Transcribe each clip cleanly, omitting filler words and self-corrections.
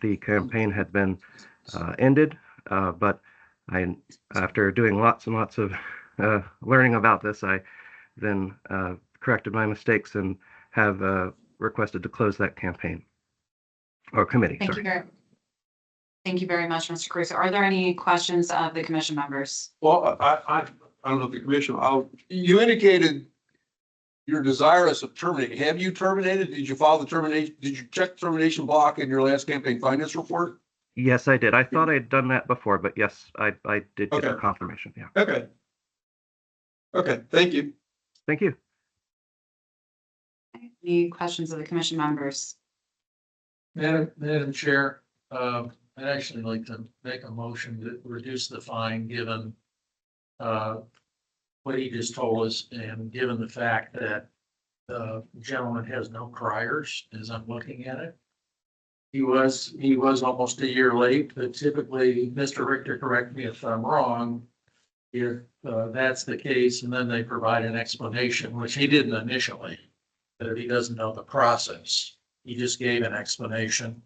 the campaign had been ended, but after doing lots and lots of learning about this, I then corrected my mistakes and have requested to close that campaign or committee. Thank you very much, Mr. Caruso. Are there any questions of the commission members? Well, I don't know if the commission, you indicated you're desirous of terminating. Have you terminated? Did you file the termination? Did you check the termination block in your last campaign finance report? Yes, I did. I thought I'd done that before, but yes, I did get the Okay. confirmation. Yeah. Okay. Okay, thank you. Thank you. Any questions of the commission members? Madam Chair, I'd actually like to make a motion to reduce the fine, given what he just told us, and given the fact that the gentleman has no priors, as I'm looking at it. He was almost a year late, but typically, Mr. Richter, correct me if I'm wrong, if that's the case, and then they provide an explanation, which he didn't initially, that if he doesn't know the process, he just gave an explanation.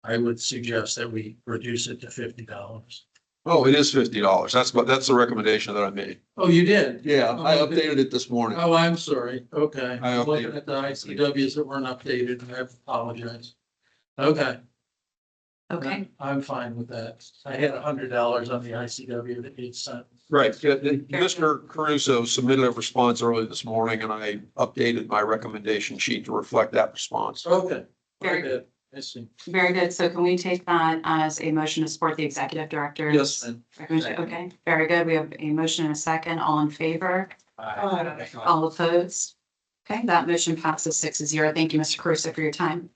I would suggest that we reduce it to $50. Oh, it is $50. That's the recommendation that I made. Oh, you did? Yeah, I Oh, updated it this morning. Oh, I'm sorry. Okay. I I'm looking updated. at the ICWs that weren't updated, and I apologize. Okay, Okay, I'm fine with that. I had $100 on the ICW that he'd sent. Right. Mr. Caruso submitted a response early this morning and I updated my recommendation sheet to reflect that response. Okay, Very very good. I see. very good. So can we take that as a motion to support the executive director's Yes, ma'am. recommendation? Okay, very good. We have a motion and a second. All in favor? All opposed? Okay, that motion passes 6-0. Thank you, Mr. Caruso, for your time.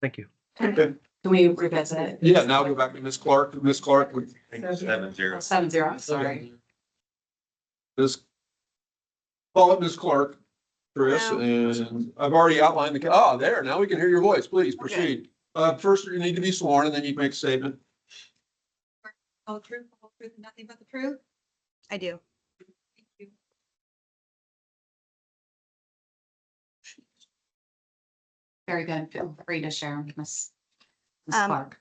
Thank you. Okay. Can we revisit it? Yeah, now go back to Ms. Clark. Ms. Clark would. 7-0. 7-0, sorry. Ms. Call it Ms. Clark, Chris, and I've already outlined there, now we can hear your voice. Please proceed. First, you need to be sworn and then you make a statement. All truth, and nothing but the truth? I do. Thank you. Very good. Feel free to share, Ms. Um, Clark.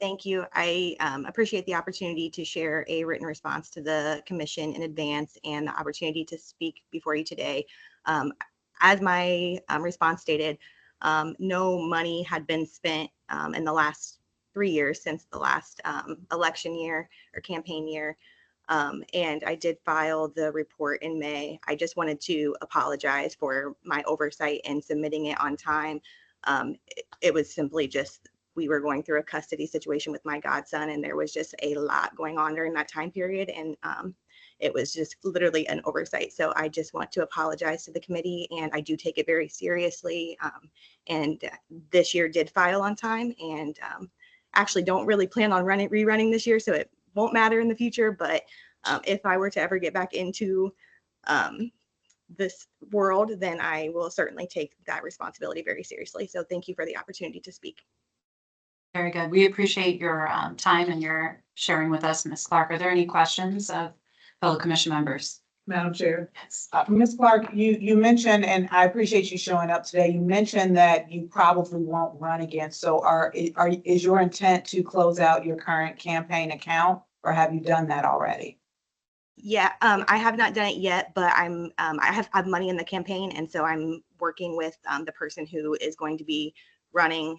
Thank you. I appreciate the opportunity to share a written response to the commission in advance and the opportunity to speak before you today. As my response stated, no money had been spent in the last 3 years since the last election year or campaign year. And I did file the report in May. I just wanted to apologize for my oversight in submitting it on time. It was simply just, we were going through a custody situation with my godson, and there was just a lot going on during that time period. And it was just literally an oversight. So I just want to apologize to the committee, and I do take it very seriously. And this year did file on time, and actually don't really plan on rerunning this year, so it won't matter in the future. But if I were to ever get back into this world, then I will certainly take that responsibility very seriously. So thank you for the opportunity to speak. Very good. We appreciate your time and your sharing with us, Ms. Clark. Are there any questions of fellow commission members? Madam Chair. Yes. Ms. Clark, you mentioned, and I appreciate you showing up today, you mentioned that you probably won't run again. So is your intent to close out your current campaign account, or have you done that already? Yeah, I have not done it yet, but I have money in the campaign, and so I'm working with the person who is going to be running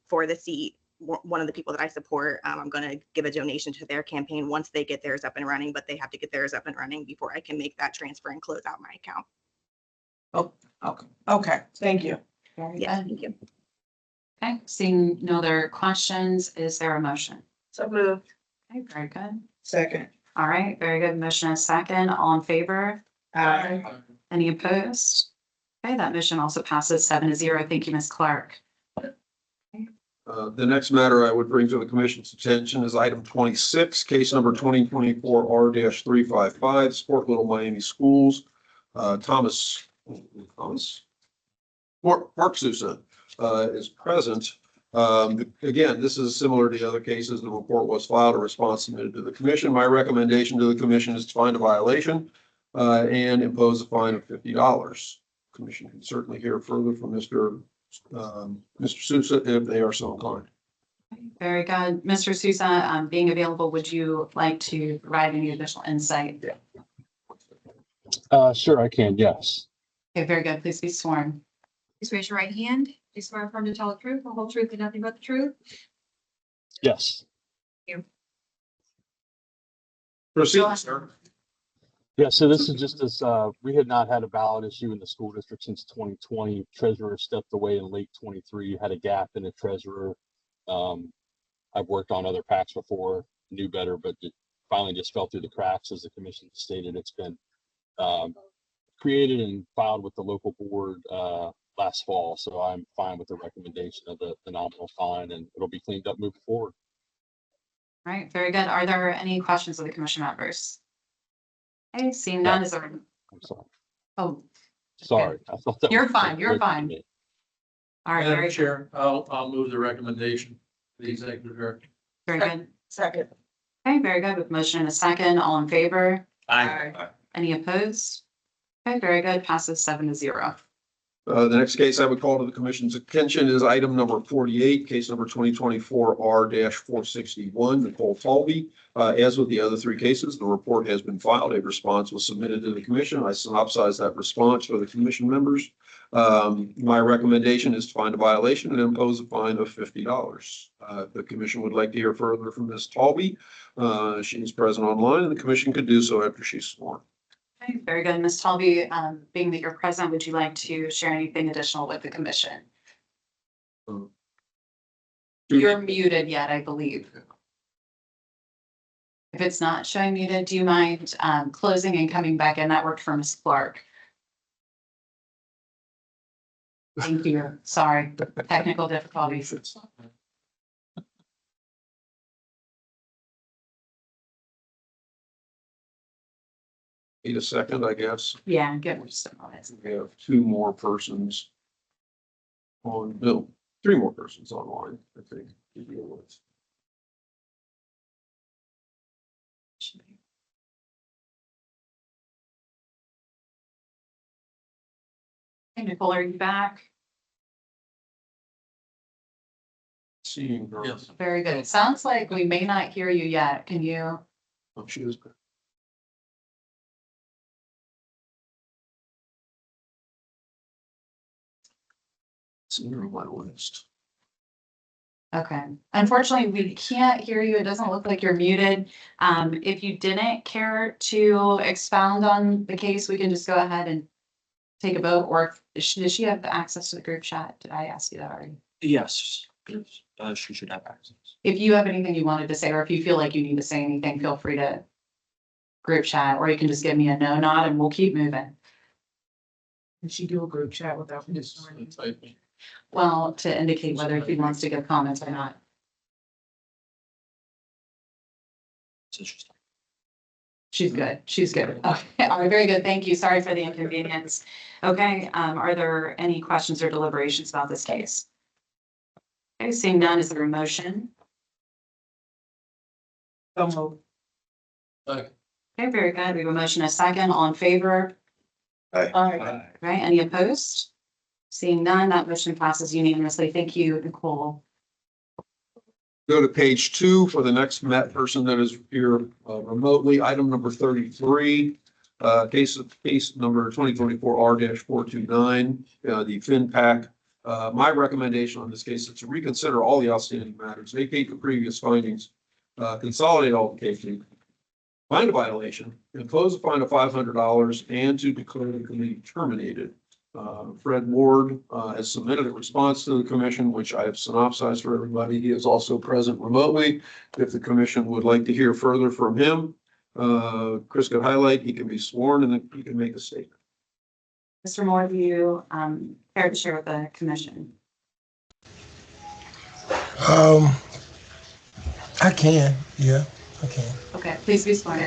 for the seat. One of the people that I support, I'm going to give a donation to their campaign once they get theirs up and running, but they have to get theirs up and running before I can make that transfer and close out my account. Oh, okay. Thank you. Very Yes, good. thank you. Okay, seeing no other questions, is there a motion? So moved. Okay, very good. Second. All right, very good. Motion and second. All in favor? Aye. Any opposed? Okay, that motion also passes 7-0. Thank you, Ms. Clark. The next matter I would bring to the commission's attention is item 26, case number 2024 R-355, Sport Little Miami Schools. Mark Sousa is present. Again, this is similar to the other cases. The report was filed, a response submitted to the commission. My recommendation to the commission is to find a violation and impose a fine of $50. Commission can certainly hear further from Mr. Sousa if they are so inclined. Very good. Mr. Souza, being available, would you like to provide any additional insight? Sure, I can, yes. Okay, very good. Please be sworn. Please raise your right hand. Do you swear or affirm to tell the truth, the whole truth, and nothing but the truth? Yes. Proceed, sir. Yeah, so this is just as, we had not had a ballot issue in the school district since 2020. Treasurer stepped away in late 23, had a gap in the treasurer. I've worked on other PACs before, knew better, but it finally just fell through the cracks. As the commission stated, it's been created and filed with the local board last fall. So I'm fine with the recommendation of the nominal fine, and it'll be cleaned up moving forward. All right, very good. Are there any questions of the commission members? Okay, seeing none, is there, I'm sorry. oh, Sorry. I thought that You're was fine, you're clear to fine. me. all right, Madam very, Chair, I'll move the recommendation, of the executive director. very good. Second. Okay, very good. With motion and a second, all in favor? Aye. Any opposed? Okay, very good. Passes 7-0. The next case I would call to the commission's attention is item number 48, case number 2024 R-461, Nicole Talby. As with the other three cases, the report has been filed. A response was submitted to the commission. I synopsize that response for the commission members. My recommendation is to find a violation and impose a fine of $50. The commission would like to hear further from Ms. Talby. She is present online, and the commission could do so after she's sworn. Okay, very good. Ms. Talby, being that you're present, would you like to share anything additional with the commission? You're muted yet, I believe. If it's not showing muted, do you mind closing and coming back in? That worked for Ms. Clark. Thank you. Sorry, technical difficulties. Need a second, I guess. Yeah, give me just a moment. We have two more persons on, no, three more persons online, I think, to deal with. Hey, Nicole, are you back? Seeing her. Yes. Very good. It sounds like we may not hear you yet. Can you? Oh, she is. Seeing her on my list. Okay. Unfortunately, we can't hear you. It doesn't look like you're muted. If you didn't care to expound on the case, we can just go ahead and take a vote, or does she have access to the group chat? Did I ask you that already? Yes, she should have access. If you have anything you wanted to say, or if you feel like you need to say anything, feel free to group chat, or you can just give me a no nod and we'll keep moving. Did she do a group chat without me? Well, to indicate whether he wants to give comments or not. So she's She's good. She's good. Okay, all right, very good. Thank you. Sorry for the inconvenience. Okay, are there any questions or deliberations about this case? Okay, seeing none, is there a motion? So moved. Okay, very good. We have a motion, a second. All in favor? Aye. Right, any opposed? Seeing none, that motion passes unanimously. Thank you, Nicole. Go to page 2 for the next Met person that is here remotely. Item number 33, case number 2024 R-429, the FinPac. My recommendation on this case is to reconsider all the outstanding matters, vacate the previous findings, consolidate all the cases, find a violation, impose a fine of $500, and to declare the committee terminated. Fred Ward has submitted a response to the commission, which I have synopsized for everybody. He is also present remotely. If the commission would like to hear further from him, Chris could highlight, he can be sworn, and then he can make a statement. Mr. Moore, do you care to share with the commission? I can, yeah, I can. Okay, please be sworn.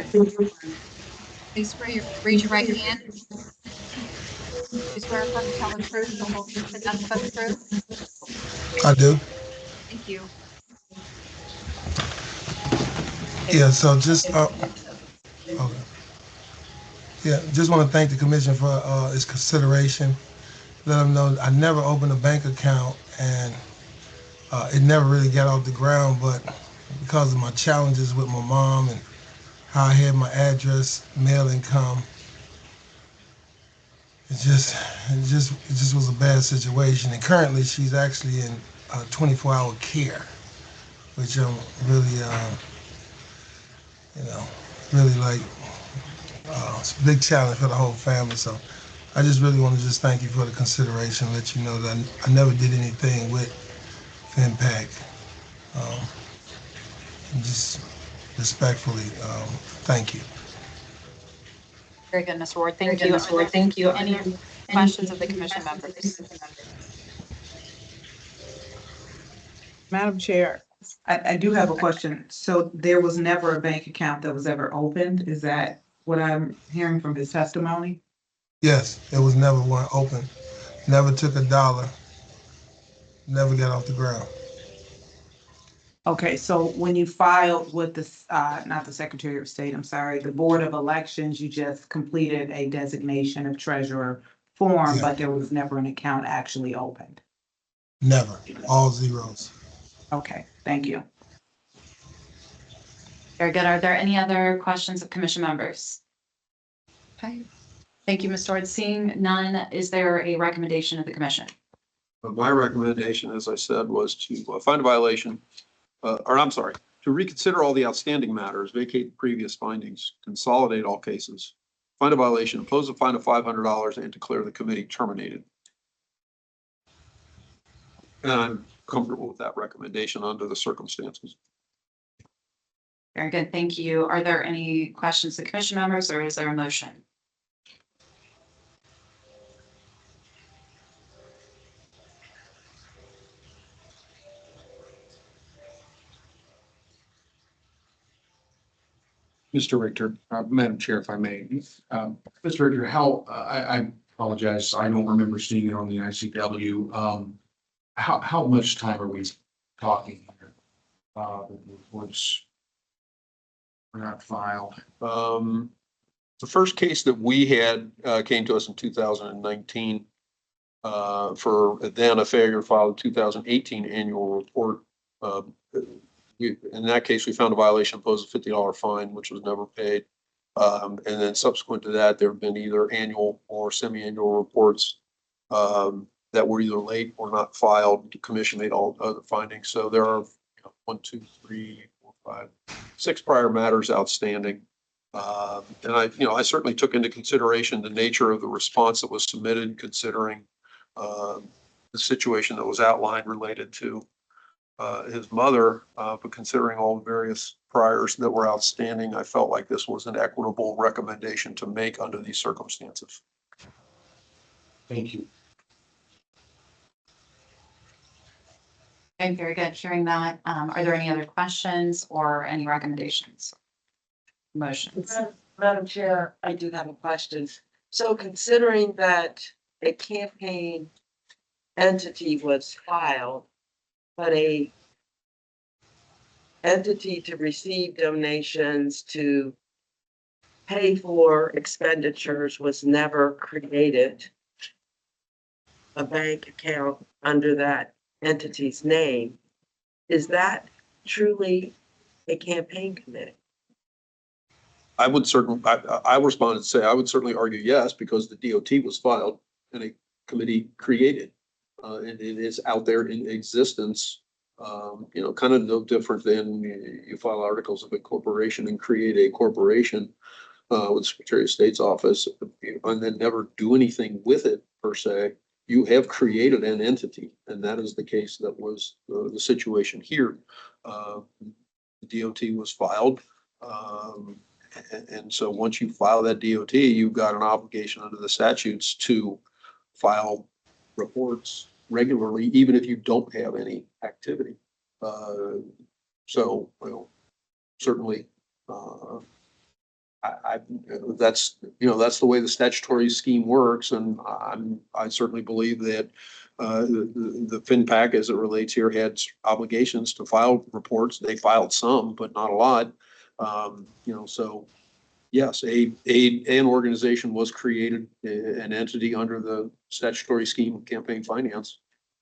Please raise your right hand. Do you swear or affirm to tell the truth, the whole truth, and nothing but the truth? I do. Thank you. Yeah, so just, okay. Yeah, just want to thank the commission for its consideration. Let them know I never opened a bank account, and It never really got off the ground, but because of my challenges with my mom and how I had my address, mail income, it just was a bad situation. And currently, she's actually in 24-hour care, which I'm really, really like. It's a big challenge for the whole family. So I just really want to just thank you for the consideration. Let you know that I never did anything with FinPac. And just respectfully, thank you. Very good, Ms. Ward. Thank you. Thank you. Any questions of the commission members? Madam Chair, I do have a question. So there was never a bank account that was ever opened? Is that what I'm hearing from his testimony? Yes, there was never one open. Never took a dollar. Never got off the ground. Okay, so when you filed with the, not the Secretary of State, I'm sorry, the Board of Elections, you just completed a designation of treasurer form, Yeah. but there was never an account actually opened. Never. All zeros. Okay, thank you. Very good. Are there any other questions of commission members? Okay. Thank you, Ms. Ward. Seeing none, is there a recommendation of the commission? My recommendation, as I said, was to find a violation, to reconsider all the outstanding matters, vacate the previous findings, consolidate all cases, find a violation, impose a fine of $500, and declare the committee terminated. And I'm comfortable with that recommendation under the circumstances. Very good. Thank you. Are there any questions of commission members, or is there a motion? Mr. Richter, Madam Chair, if I may, Mr. Richter, I apologize, I don't remember seeing it on the ICW. How much time are we talking here? The reports were not filed. The first case that we had came to us in 2019 for then a failure to file the 2018 annual report. In that case, we found a violation, imposed a $50 fine, which was never paid. And then subsequent to that, there have been either annual or semi-annual reports that were either late or not filed. The commission made all other findings. So there are 6 prior matters outstanding. And I certainly took into consideration the nature of the response that was submitted, considering the situation that was outlined related to his mother, but considering all the various priors that were outstanding, I felt like this was an equitable recommendation to make under these circumstances. Thank you. Okay, very good. Hearing that, are there any other questions or any recommendations? Motions? Madam Chair, I do have a question. So considering that a campaign entity was filed, but a entity to receive donations to pay for expenditures was never created, a bank account under that entity's name, is that truly a campaign committee? I responded to say, I would certainly argue yes, because the DOT was filed and a committee created. And it is out there in existence, kind of no different than you file articles of incorporation and create a corporation with the Secretary of State's office and then never do anything with it per se. You have created an entity, and that is the case that was the situation here. The DOT was filed. And so once you file that DOT, you've got an obligation under the statutes to file reports regularly, even if you don't have any activity. Certainly, that's the way the statutory scheme works, and I certainly believe that the FinPac, as it relates here, had obligations to file reports. They filed some, but not a lot. So yes, an organization was created, an entity under the statutory scheme of campaign finance.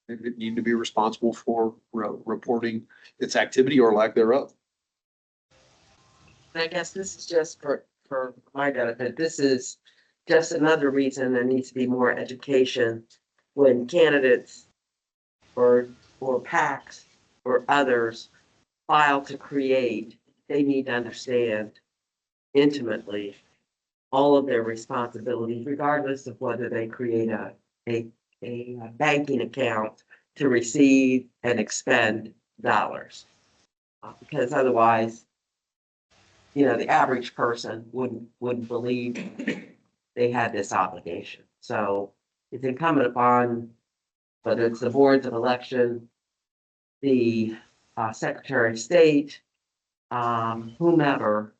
it need to be responsible for reporting its activity or lack thereof. And I guess this is just for my benefit. This is just another reason there needs to be more education when candidates or PACs or others file to create. They need to understand intimately all of their responsibilities, regardless of whether they create a banking account to receive and expend dollars. Because otherwise, the average person wouldn't believe they had this obligation. So it's incumbent upon, whether it's the boards of election, the Secretary of State, whomever,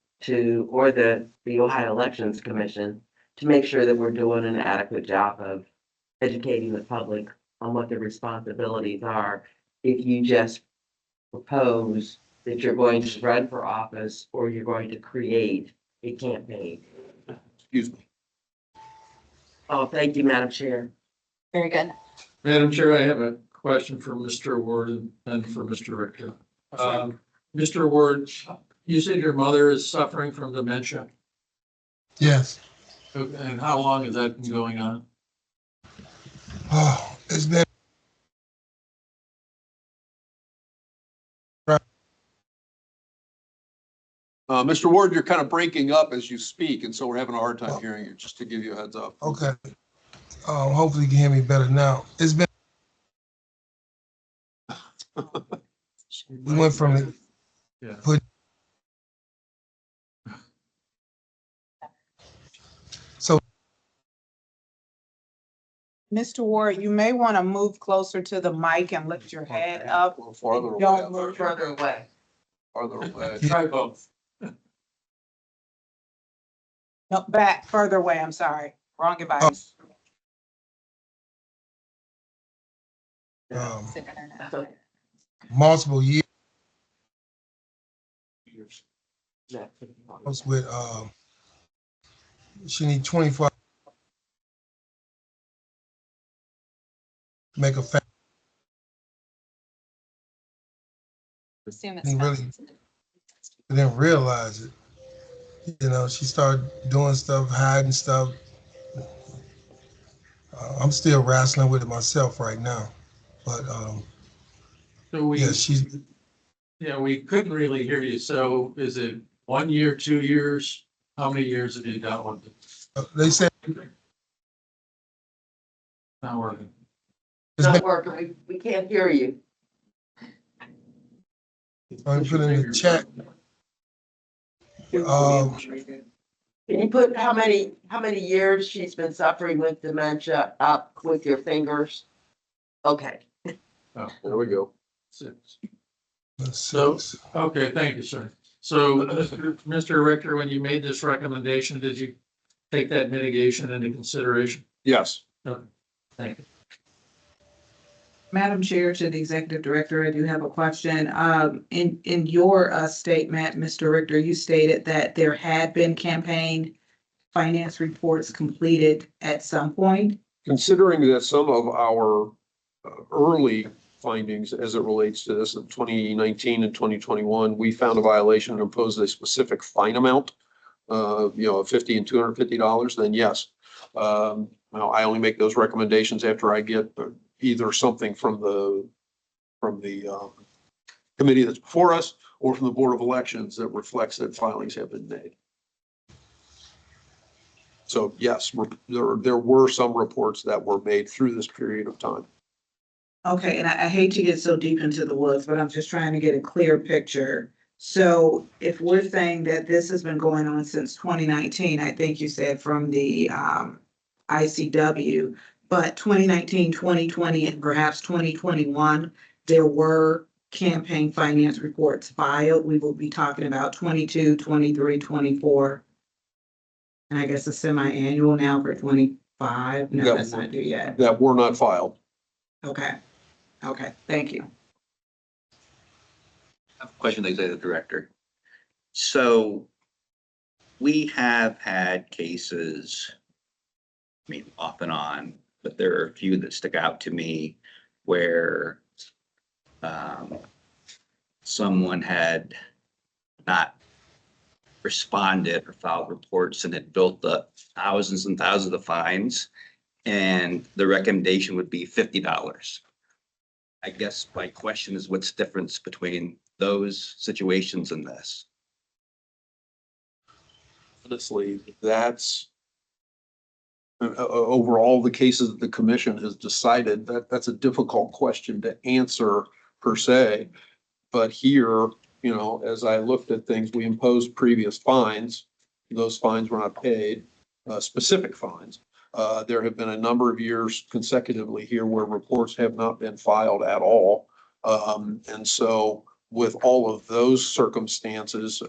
or the Ohio Elections Commission, to make sure that we're doing an adequate job of educating the public on what their responsibilities are. If you just propose that you're going to run for office or you're going to create a campaign. Excuse me. Oh, thank you, Madam Chair. Very good. Madam Chair, I have a question for Mr. Ward and for Mr. Richter. Mr. Ward, you said your mother is suffering from dementia. Yes. Okay, and how long has that been going on? Oh, it's been. Mr. Ward, you're kind of breaking up as you speak, and so we're having a hard time hearing you, just to give you a heads up. Okay. Hopefully you can hear me better now. It's been. We went from the. Yeah. Put. So. Mr. Ward, you may want to move closer to the mic and lift your head up. Or farther away. Don't move Further away. Farther away. Try both. No, back, further away, I'm sorry. Wrong device. Multiple years Yeah. with, she need 24. Make a family. Assume He really didn't realize it. She started doing stuff, hiding stuff. I'm still wrestling with it myself right now, but So yeah, we couldn't really hear you. So is it 1 year, 2 years? How many years have you got with it? they said Not working. it's Not been, working. We can't hear you. I put in the chat. Can you put how many years she's been suffering with dementia up with your fingers? Okay. Oh, There we go. 6. So, Okay, thank you, sir. So, Mr. Richter, when you made this recommendation, did you take that mitigation into consideration? Yes. Okay, thank you. Madam Chair, to the Executive Director, I do have a question. In your statement, Mr. Richter, you stated that there had been campaign finance reports completed at some point. Considering that some of our early findings as it relates to this in 2019 and 2021, we found a violation and imposed a specific fine amount, of $50 and $250, then yes. Well, I only make those recommendations after I get either something from the committee that's before us or from the Board of Elections that reflects that filings have been made. So yes, there were some reports that were made through this period of time. Okay, and I hate to get so deep into the woods, but I'm just trying to get a clear picture. So if we're saying that this has been going on since 2019, I think you said from the ICW, but 2019, 2020, and perhaps 2021, there were campaign finance reports filed. We will be talking about 22, 23, 24. And I guess a semi-annual now for 25. No, that's not due yet. That were not filed. Okay. Okay, thank you. I have a question to the executive director. So we have had cases, I mean, off and on, but there are a few that stick out to me where someone had not responded or filed reports and it built up thousands and thousands of fines, and the recommendation would be $50. I guess my question is, what's the difference between those situations and this? Honestly, that's over all the cases that the commission has decided, that's a difficult question to answer per se. But here, you know, as I looked at things, we imposed previous fines. Those fines were not paid, specific fines. There have been a number of years consecutively here where reports have not been filed at all. And so with all of those circumstances,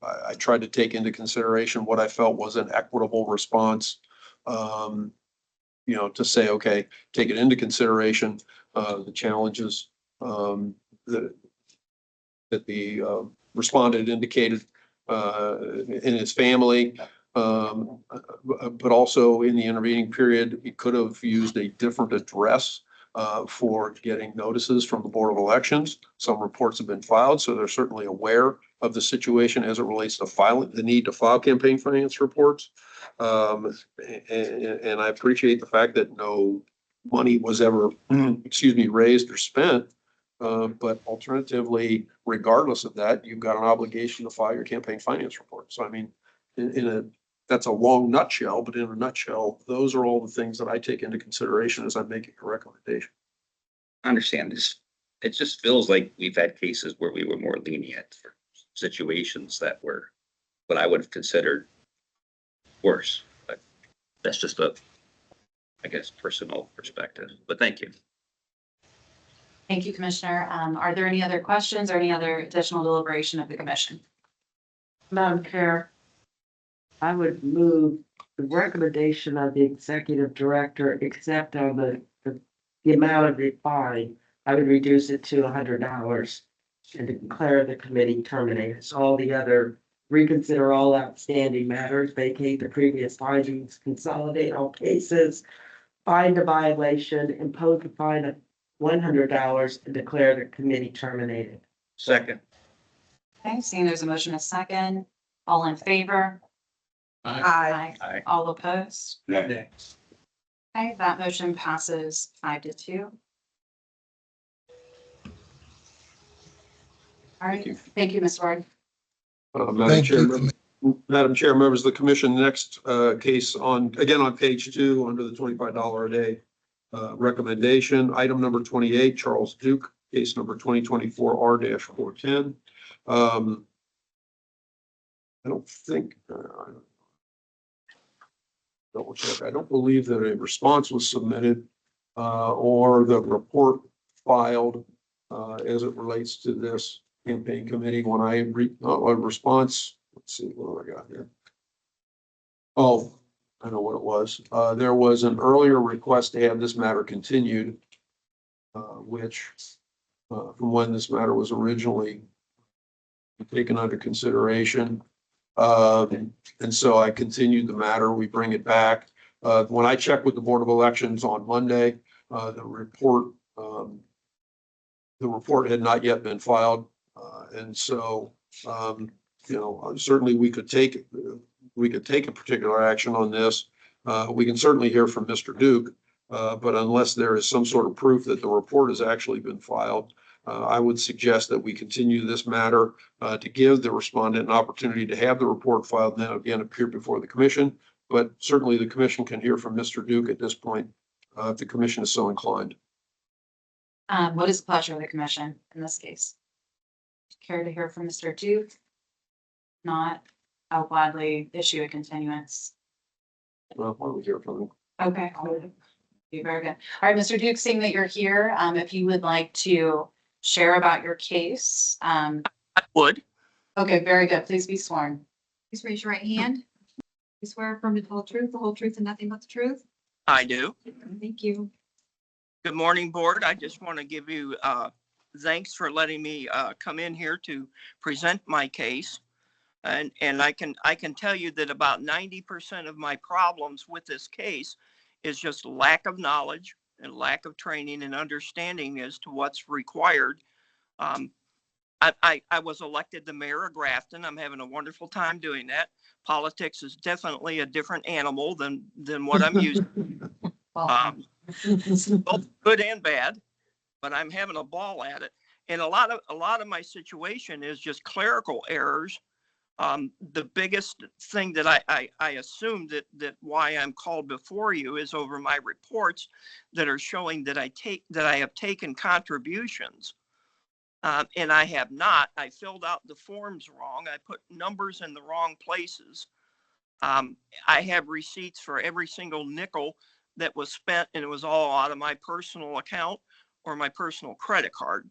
I tried to take into consideration what I felt was an equitable response. You know, to say, okay, take it into consideration, the challenges that the respondent indicated in his family, but also in the intervening period, he could have used a different address for getting notices from the Board of Elections. Some reports have been filed, so they're certainly aware of the situation as it relates to filing, the need to file campaign finance reports. And I appreciate the fact that no money was ever, raised or spent. But alternatively, regardless of that, you've got an obligation to file your campaign finance report. So I mean, that's a long nutshell, but in a nutshell, those are all the things that I take into consideration as I'm making a recommendation. I understand this. It just feels like we've had cases where we were more lenient for situations that were what I would have considered worse. But that's just a, I guess, personal perspective. But thank you. Thank you, Commissioner. Are there any other questions or any other additional deliberation of the commission? Madam Chair, I would move the recommendation of the executive director, except on the amount of the fine. I would reduce it to $100 and declare the committee terminated. So all the other, reconsider all outstanding matters, vacate the previous findings, consolidate all cases, find a violation, impose a fine of $100 and declare the committee terminated. Second. Okay, seeing there's a motion, a second. All in favor? Aye. Aye. All opposed? Next. Okay, that motion passes 5-2. All right, thank you, Ms. Ward. Madam Chair, members of the commission, next case on page 2 under the $25 a day recommendation, item number 28, Charles Duke, case number 2024 R-410. I don't think, double check, I don't believe that a response was submitted or the report filed as it relates to this campaign committee. When I read a response, let's see what do I got here. Oh, I know what it was. There was an earlier request to have this matter continued, which from when this matter was originally taken under consideration. And so I continued the matter. We bring it back. When I checked with the Board of Elections on Monday, the report had not yet been filed. And so, certainly we could take a particular action on this. We can certainly hear from Mr. Duke, but unless there is some sort of proof that the report has actually been filed, I would suggest that we continue this matter to give the respondent an opportunity to have the report filed and then again appear before the commission. But certainly the commission can hear from Mr. Duke at this point if the commission is so inclined. What is the pleasure of the commission in this case? Care to hear from Mr. Duke? Not, I'll gladly issue a continuance. Well, why don't we hear from him? Okay. Be very good. All right, Mr. Duke, seeing that you're here, if you would like to share about your case. I would. Okay, very good. Please be sworn. Please raise your right hand. You swear affirm to tell the whole truth, and nothing but the truth? I do. Thank you. Good morning, board. I just want to give you thanks for letting me come in here to present my case. And I can tell you that about 90% of my problems with this case is just lack of knowledge and lack of training and understanding as to what's required. I was elected the mayor of Grafton. I'm having a wonderful time doing that. Politics is definitely a different animal than what I'm used to. Both good and bad, but I'm having a ball at it. And a lot of my situation is just clerical errors. The biggest thing that I assume that why I'm called before you is over my reports that are showing that I have taken contributions. And I have not. I filled out the forms wrong. I put numbers in the wrong places. I have receipts for every single nickel that was spent, and it was all out of my personal account or my personal credit card.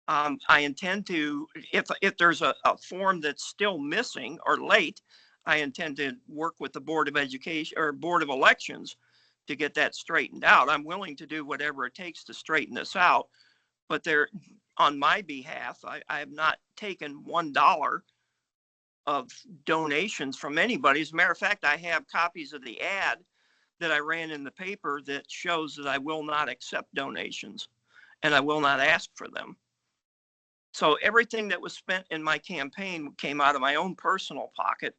I intend to, if there's a form that's still missing or late, I intend to work with the Board of Education or Board of Elections to get that straightened out. I'm willing to do whatever it takes to straighten this out, but on my behalf, I have not taken $1 of donations from anybody. As a matter of fact, I have copies of the ad that I ran in the paper that shows that I will not accept donations and I will not ask for them. So everything that was spent in my campaign came out of my own personal pocket.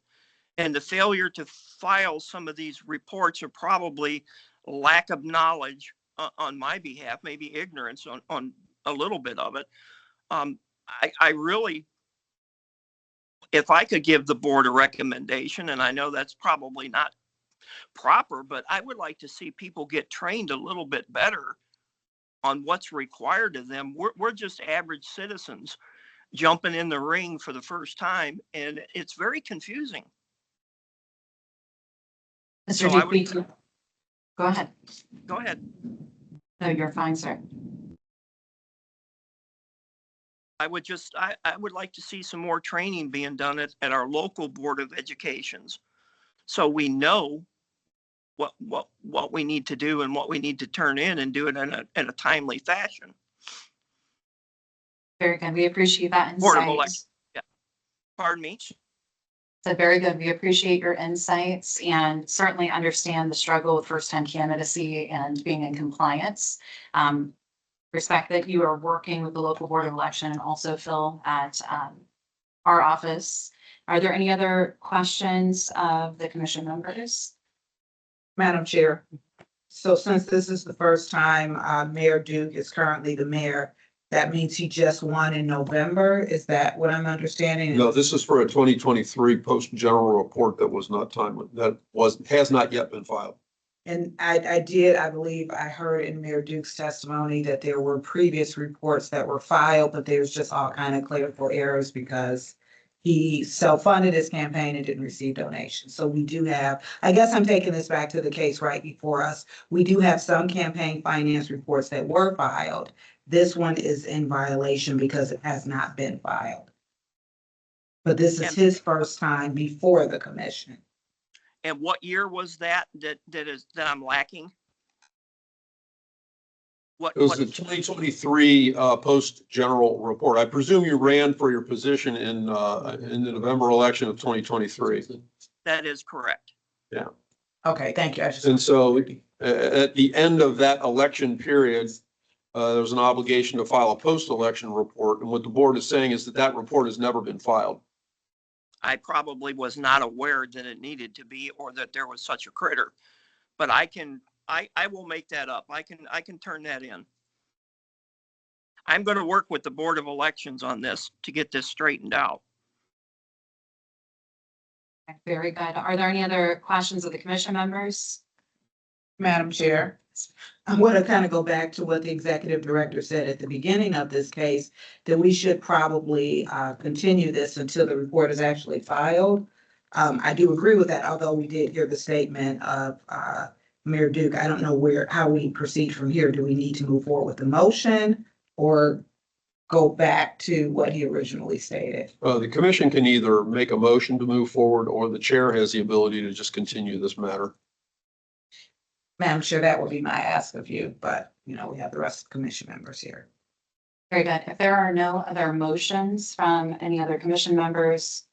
And the failure to file some of these reports are probably lack of knowledge on my behalf, maybe ignorance on a little bit of it. I really, if I could give the board a recommendation, and I know that's probably not proper, but I would like to see people get trained a little bit better on what's required of them. We're just average citizens jumping in the ring for the first time, and it's very confusing. Mr. So Dupuy, go ahead. Go ahead. No, you're fine, sir. I would like to see some more training being done at our local Board of Educations, so we know what we need to do and what we need to turn in and do it in a timely fashion. Very good. We appreciate that Board of insight. Elections. Yeah. Pardon me. So very good. We appreciate your insights and certainly understand the struggle with first-time candidacy and being in compliance. Respect that you are working with the local board of election and also Phil at our office. Are there any other questions of the commission members? Madam Chair, so since this is the first time Mayor Duke is currently the mayor, that means he just won in November? Is that what I'm understanding? No, this is for a 2023 post general report that was not timely, has not yet been filed. And I believe I heard in Mayor Duke's testimony that there were previous reports that were filed, but there's just all kind of clerical errors because he self-funded his campaign and didn't receive donations. So we do have, I guess I'm taking this back to the case right before us. We do have some campaign finance reports that were filed. This one is in violation because it has not been filed. But this is his first time before the commission. And what year was that I'm lacking? It was the 2023 post general report. I presume you ran for your position in the November election of 2023. That is correct. Yeah. Okay, thank you. And so at the end of that election period, there was an obligation to file a post-election report. And what the board is saying is that report has never been filed. I probably was not aware that it needed to be or that there was such a critter, but I will make that up. I can turn that in. I'm going to work with the Board of Elections on this to get this straightened out. Very good. Are there any other questions of the commission members? Madam Chair, I want to kind of go back to what the executive director said at the beginning of this case, that we should probably continue this until the report is actually filed. I do agree with that, although we did hear the statement of Mayor Duke. I don't know how we proceed from here. Do we need to move forward with the motion or go back to what he originally stated? The commission can either make a motion to move forward or the chair has the ability to just continue this matter. Madam Chair, that would be my ask of you, but we have the rest of the commission members here. Very good. If there are no other motions from any other commission members,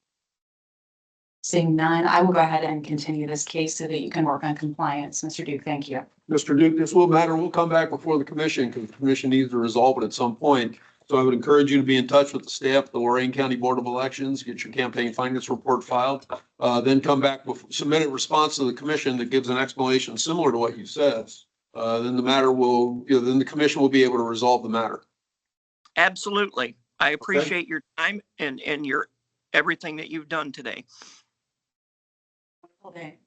Seeing none, I will go ahead and continue this case so that you can work on compliance. Mr. Duke, thank you. Mr. Duke, this matter will come back before the commission because the commission needs to resolve it at some point. So I would encourage you to be in touch with the staff, of the Lorraine County Board of Elections, get your campaign finance report filed, then come back with submit a response to the commission that gives an explanation similar to what you said. Then the matter will, then the commission will be able to resolve the matter. Absolutely. I appreciate your time and your everything that you've done today. Okay.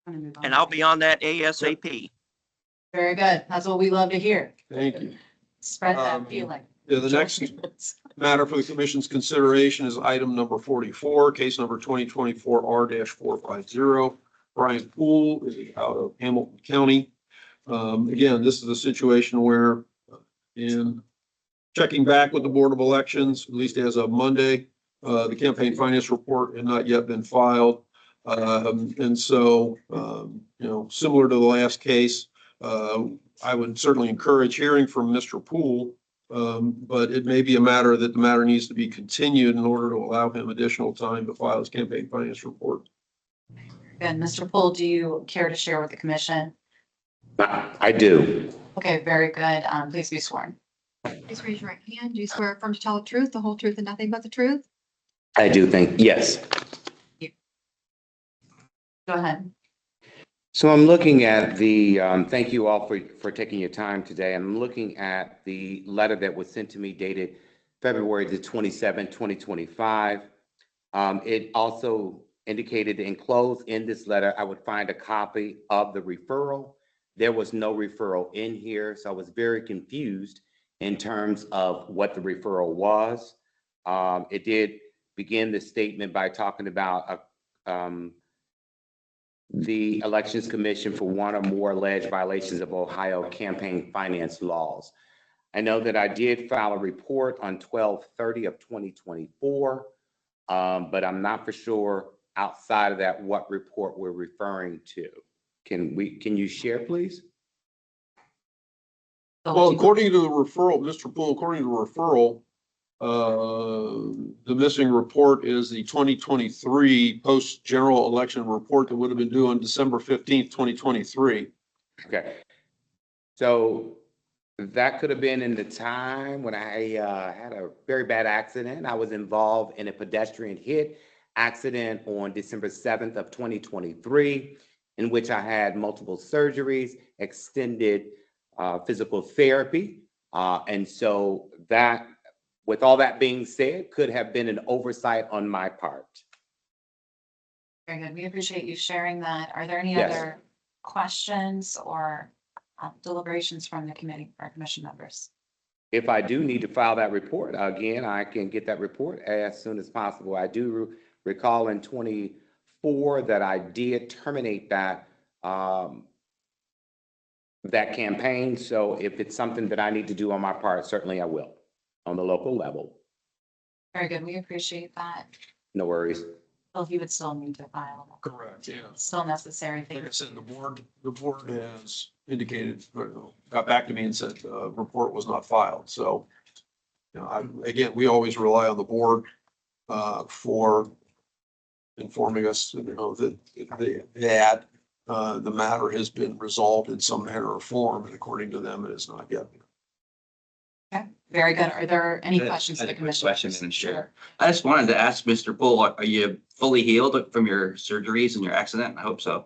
I'm gonna move on. And I'll be on that ASAP. Very good. That's what we love to hear. Thank you. Spread that feeling. Yeah, the next matter for the commission's consideration is item number 44, case number 2024 R-450. Brian Poole is out of Hamilton County. Again, this is a situation where in checking back with the Board of Elections, at least as of Monday, the campaign finance report had not yet been filed. And so, similar to the last case, I would certainly encourage hearing from Mr. Poole, but it may be a matter that the matter needs to be continued in order to allow him additional time to file his campaign finance report. Good. Mr. Poole, do you care to share with the commission? I do. Okay, very good. Please be sworn. Please raise your right hand. Do you swear affirm to tell the truth, the whole truth, and nothing but the truth? I do think, yes. Go ahead. So I'm looking at the, thank you all for taking your time today. I'm looking at the letter that was sent to me dated February the 27th, 2025. It also indicated enclosed in this letter, I would find a copy of the referral. There was no referral in here, so I was very confused in terms of what the referral was. It did begin the statement by talking about the Elections Commission for one or more alleged violations of Ohio campaign finance laws. I know that I did file a report on 12/30 of 2024, but I'm not for sure outside of that what report we're referring to. Can you share, please? Well, according to the referral, Mr. Poole, according to the referral, the missing report is the 2023 post general election report that would have been due on December 15th, 2023. Okay. So that could have been in the time when I had a very bad accident. I was involved in a pedestrian hit accident on December 7th of 2023, in which I had multiple surgeries, extended physical therapy. And so that, with all that being said, could have been an oversight on my part. Very good. We appreciate you sharing that. Are there any Yes. other questions or deliberations from the committee or commission members? If I do need to file that report, again, I can get that report as soon as possible. I do recall in 24 that I did terminate that that campaign. So if it's something that I need to do on my part, certainly I will on the local level. Very good. We appreciate that. No worries. Well, you would still need to file. Correct, yeah. Still necessary. Like I said, the board has indicated, got back to me and said the report was not filed. So, again, we always rely on the board for informing us, that the matter has been resolved in some manner or form, and according to them, it is not yet. Okay, very good. Are there any I questions had for a the quick commission? question, Madam Chair. I just wanted to ask Mr. Poole, are you fully healed from your surgeries and your accident? I hope so.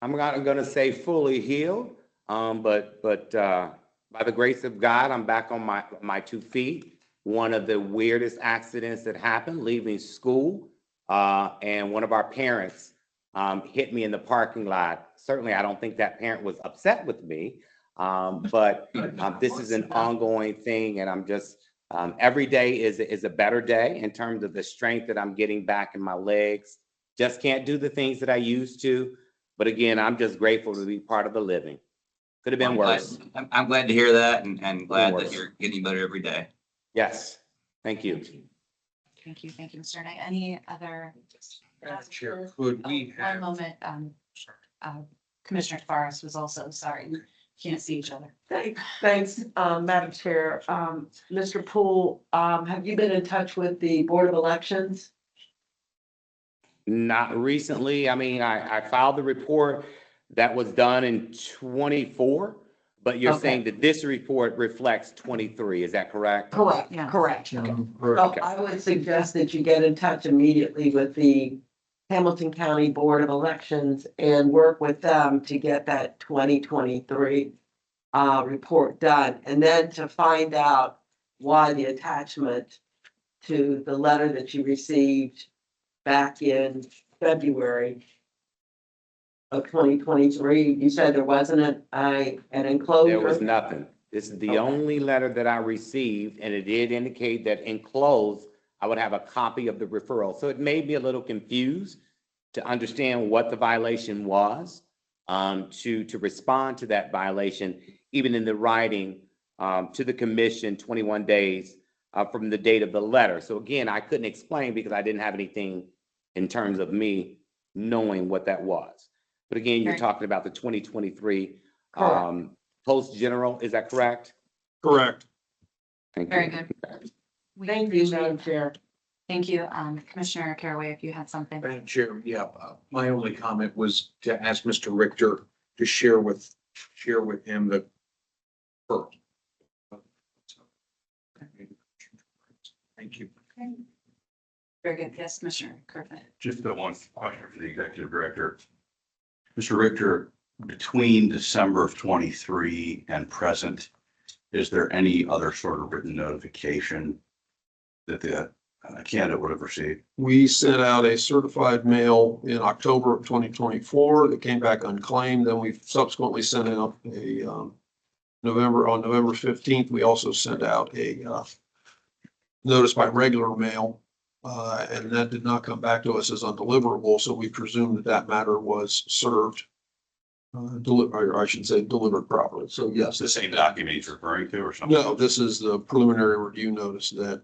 I'm not gonna say fully healed, but by the grace of God, I'm back on my 2 feet. One of the weirdest accidents that happened, leaving school, and one of our parents hit me in the parking lot. Certainly, I don't think that parent was upset with me, but this is an ongoing thing, and I'm just every day is a better day in terms of the strength that I'm getting back in my legs. Just can't do the things that I used to, but again, I'm just grateful to be part of the living. Could have been worse. I'm glad to hear that, and glad that you're getting better every day. Yes, thank you. Thank you, Mr. Knight. Any other? Madam Chair, could we One moment, Commissioner Forrest was also, sorry, can't see each other. Thanks, Madam Chair. Mr. Poole, have you been in touch with the Board of Elections? Not recently. I mean, I filed the report that was done in 24, but you're Okay. saying that this report reflects 23. Is that correct? Correct, Yeah. correct. So Okay. I would suggest that you get in touch immediately with the Hamilton County Board of Elections and work with them to get that 2023 report done. And then to find out why the attachment to the letter that you received back in February of 2023, you said there wasn't an enclosure? There was nothing. This is the Okay. only letter that I received, and it did indicate that enclosed, I would have a copy of the referral. So it made me a little confused to understand what the violation was, to respond to that violation, even in the writing, to the commission 21 days from the date of the letter. So again, I couldn't explain because I didn't have anything in terms of me knowing what that was. But again, you're Right. talking about the 2023 Correct. Post General, is that correct? Correct. Thank Very you. good. We Thank you, appreciate Madam that. Chair. Thank you. Commissioner Caraway, if you had something. Madam Chair, yeah, my only comment was to ask Mr. Richter to share with him the referral. Thank you. Very good. Yes, Commissioner Griffin. Just the one question for the executive director. Mr. Richter, between December of 23 and present, is there any other sort of written notification that the candidate would have received? We sent out a certified mail in October of 2024 that came back unclaimed. Then we subsequently sent out a on November 15th, we also sent out a notice by regular mail. And that did not come back to us as undeliverable, so we presume that that matter was served. Or I should say delivered properly. So yes. It's the same document he's referring to or something? No, this is the preliminary review notice that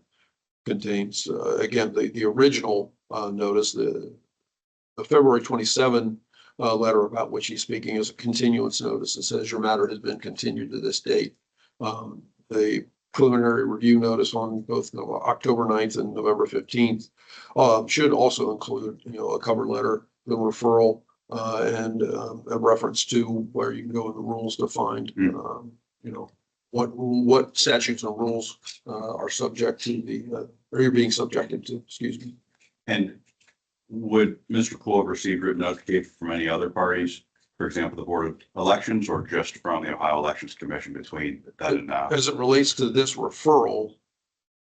contains, again, the original notice, the February 27 letter about which he's speaking is a continuance notice that says your matter has been continued to this date. The preliminary review notice on both October 9th and November 15th should also include, a cover letter, the referral, and a reference to where you can go in the rules to find, what statutes and rules are subject to or you're being subjected to, excuse me. And would Mr. Poole have received written notification from any other parties? For example, the Board of Elections or just from the Ohio Elections Commission between then and now? As it relates to this referral,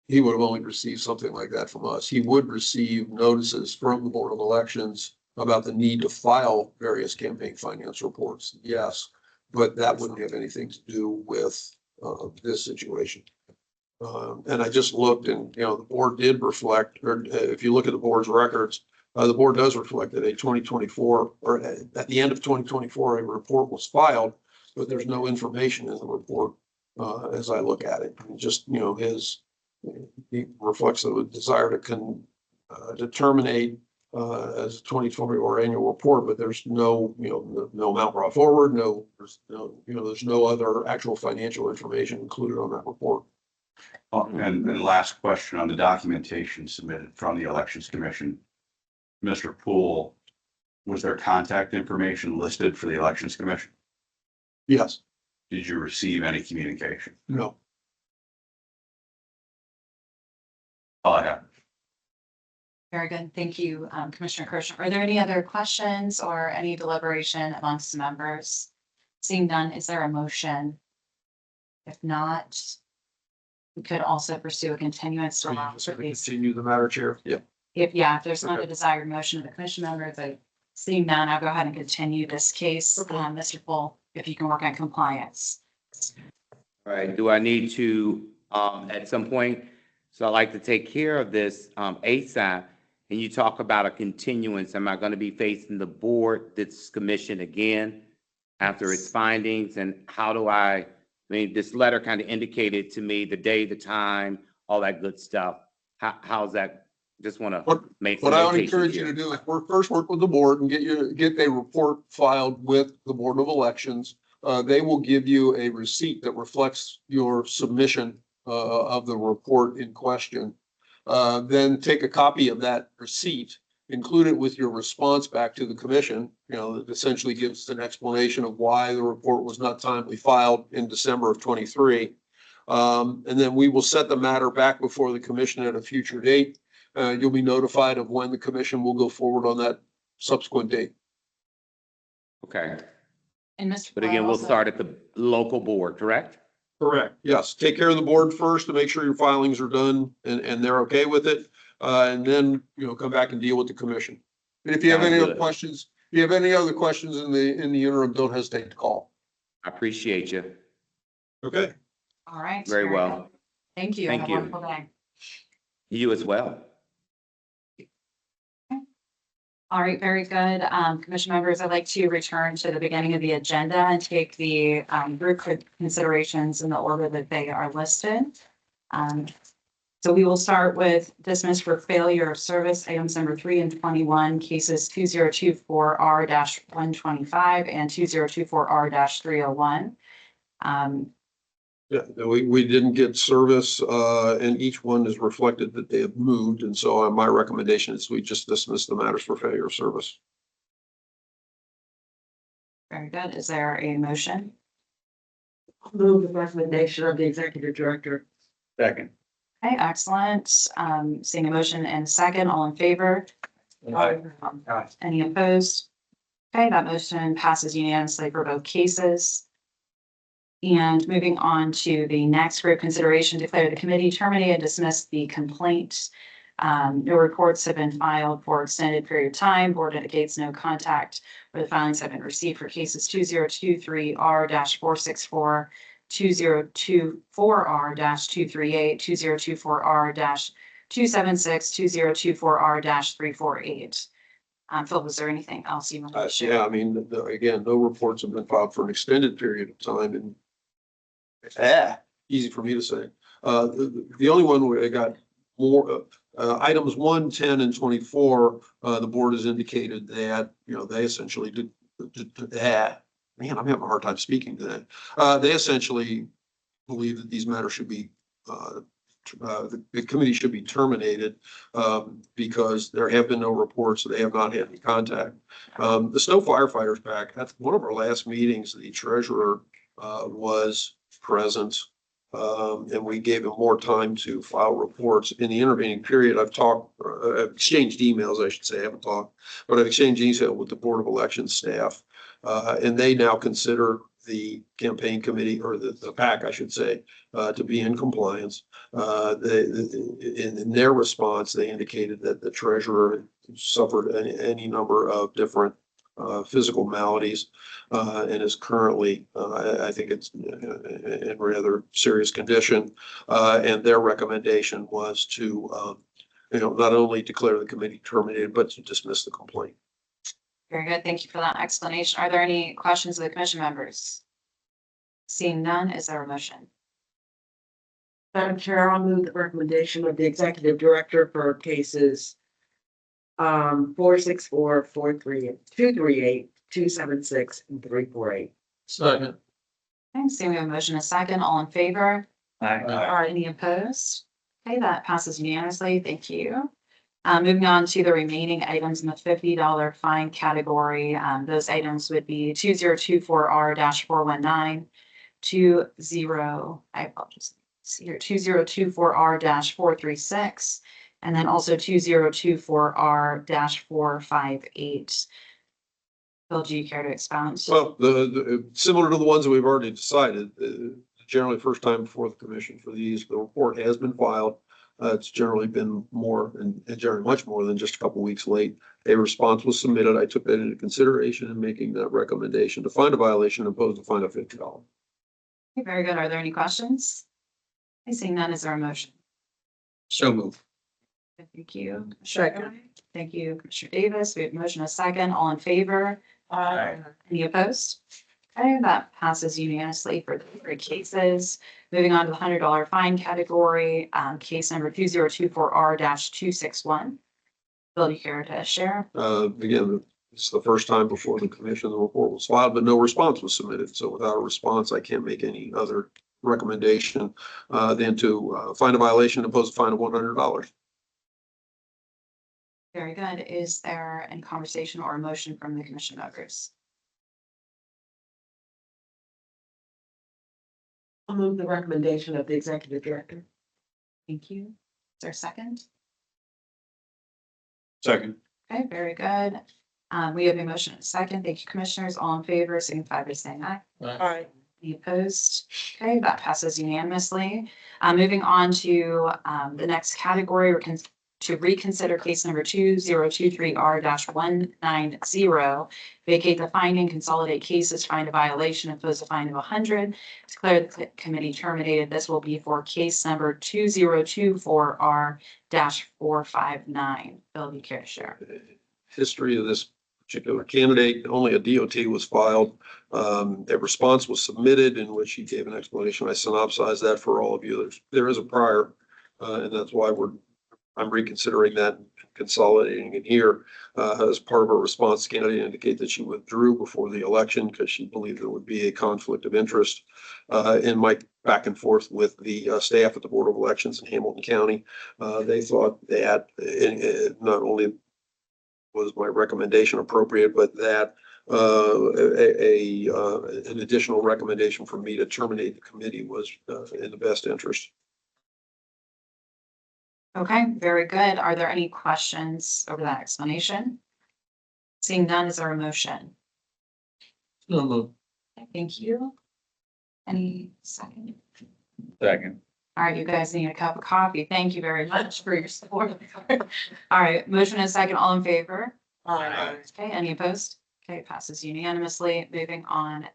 he would have only received something like that from us. He would receive notices from the Board of Elections about the need to file various campaign finance reports. Yes, but that wouldn't have anything to do with this situation. And I just looked and, the board did reflect, or if you look at the board's records, the board does reflect that a 2024 or at the end of 2024, a report was filed, but there's no information in the report as I look at it. And just, he reflects a desire to terminate as a 2024 annual report, but there's no, no amount brought forward, there's no other actual financial information included on that report. And last question on the documentation submitted from the Elections Commission. Mr. Poole, was there contact information listed for the Elections Commission? Yes. Did you receive any communication? No. All I have. Very good. Thank you, Commissioner Kirschner. Are there any other questions or any deliberation amongst the members? Seeing none, is there a motion? If not, we could also pursue a continuance to allow for these. Continue the matter, Chair? Yeah. If there's not a desired motion of the commission members, seeing none, I'll go ahead and continue this case. Mr. Poole, if you can work on compliance. All right, do I need to, at some point, so I'd like to take care of this ASAP, and you talk about a continuance, am I going to be facing the board, this commission again after its findings, and how do I mean, this letter kind of indicated to me the day, the time, all that good stuff. How's that? Just want to make. What I would encourage you to do is work with the board and get a report filed with the Board of Elections. They will give you a receipt that reflects your submission of the report in question. Then take a copy of that receipt include it with your response back to the commission, that essentially gives an explanation of why the report was not timely filed in December of 23. And then we will set the matter back before the commission at a future date. You'll be notified of when the commission will go forward on that subsequent date. Okay, And Mr. but again, Farrar we'll also- start at the local board, correct? Correct. Yes, take care of the board first to make sure your filings are done and they're okay with it. And then, come back and deal with the commission. And if you have Sounds any other good. questions, if you have any other questions in the interim, don't hesitate to call. I appreciate you. Okay. All right. Very well. good. Thank you. Thank Have a you. wonderful day. You as well. All right, very good. Commission members, I'd like to return to the beginning of the agenda and take the group considerations in the order that they are listed. So we will start with dismiss for failure of service, items number 3 and 21, cases 2024R-125 and 2024R-301. Yeah, we didn't get service, and each one is reflected that they have moved. And so my recommendation is we just dismiss the matters for failure of service. Very good. Is there a motion? I'll move the recommendation of the executive director. Second. Okay, excellent. Seeing a motion and a second, all in favor? Any opposed? Okay, that motion passes unanimously for both cases. And moving on to the next group consideration, declare the committee terminate and dismiss the complaint. No reports have been filed for extended period of time. Board indicates no contact where the filings have been received for cases 2023R-464, 2024R-238, 2024R-276, 2024R-348. Phil, was there anything else you want to share? Yeah, I mean, again, no reports have been filed for an extended period of time, and easy for me to say. The only one where I got more, items 1, 10, and 24, the board has indicated that, they essentially did that. Man, I'm having a hard time speaking today. They essentially believe that these matters should be, the committee should be terminated because there have been no reports, so they have not had any contact. The Stowe firefighters back, at one of our last meetings, the treasurer was present, and we gave him more time to file reports. In the intervening period, I've exchanged emails, I should say, I haven't talked, but I've exchanged emails with the Board of Elections staff, and they now consider the campaign committee, or the PAC, I should say, to be in compliance. In their response, they indicated that the treasurer suffered any number of different physical maladies, and is currently, I think it's in rather serious condition. And their recommendation was to, not only declare the committee terminated, but to dismiss the complaint. Very good. Thank you for that explanation. Are there any questions of the commission members? Seeing none, is there a motion? Madam Chair, I'll move the recommendation of the executive director for cases 464, 238, 276, and 348. Second. Okay, seeing we have a motion and a second, all in favor? Are any opposed? Okay, that passes unanimously. Thank you. Moving on to the remaining items in the $50 fine category. Those items would be 2024R-419, 2024R-436, and then also 2024R-458. Bill, do you care to expound? Well, the similar to the ones that we've already decided, generally first time before the commission for these, the report has been filed. It's generally been more and generally much more than just a couple weeks late. A response was submitted. I took that into consideration in making that recommendation to find a violation and impose a fine of $50. Okay, very good. Are there any questions? I see none. Is there a motion? So move. Thank you. Second. Thank you, Commissioner Davis. We have a motion, a second. All in favor? Any opposed? Okay, that passes unanimously for the 3 cases. Moving on to the $100 fine category, case number 2024R-261. Bill, do you care to share? Again, it's the first time before the commission the report was filed, but no response was submitted. So without a response, I can't make any other recommendation than to find a violation and impose a fine of $100. Very good. Is there any conversation or a motion from the commission members? I'll move the recommendation of the executive director. Thank you. Is there a second? Second. Okay, very good. We have a motion and a second. Thank you, commissioners. All in favor, signify by saying aye. Aye. Any opposed? Okay, that passes unanimously. Moving on to the next category, to reconsider case number 2023R-190. Vacate the finding, consolidate cases, find a violation, impose a fine of 100. Declare the committee terminated. This will be for case number 2024R-459. Bill, you care to share? History of this particular candidate, only a DOT was filed. A response was submitted in which he gave an explanation. I synopsized that for all of you. There is a prior, and that's why I'm reconsidering that and consolidating it here. As part of her response, the candidate indicated that she withdrew before the election because she believed there would be a conflict of interest. In my back and forth with the staff at the Board of Elections in Hamilton County, they thought that not only was my recommendation appropriate, but that an additional recommendation for me to terminate the committee was in the best interest. Okay, very good. Are there any questions over that explanation? Seeing none, is there a motion? So moved. Thank you. Any second? Second. All right, you guys need a cup of coffee. Thank you very much for your support. All right, motion and second, all in favor? Aye. Okay, any opposed? Okay, it passes unanimously. Moving on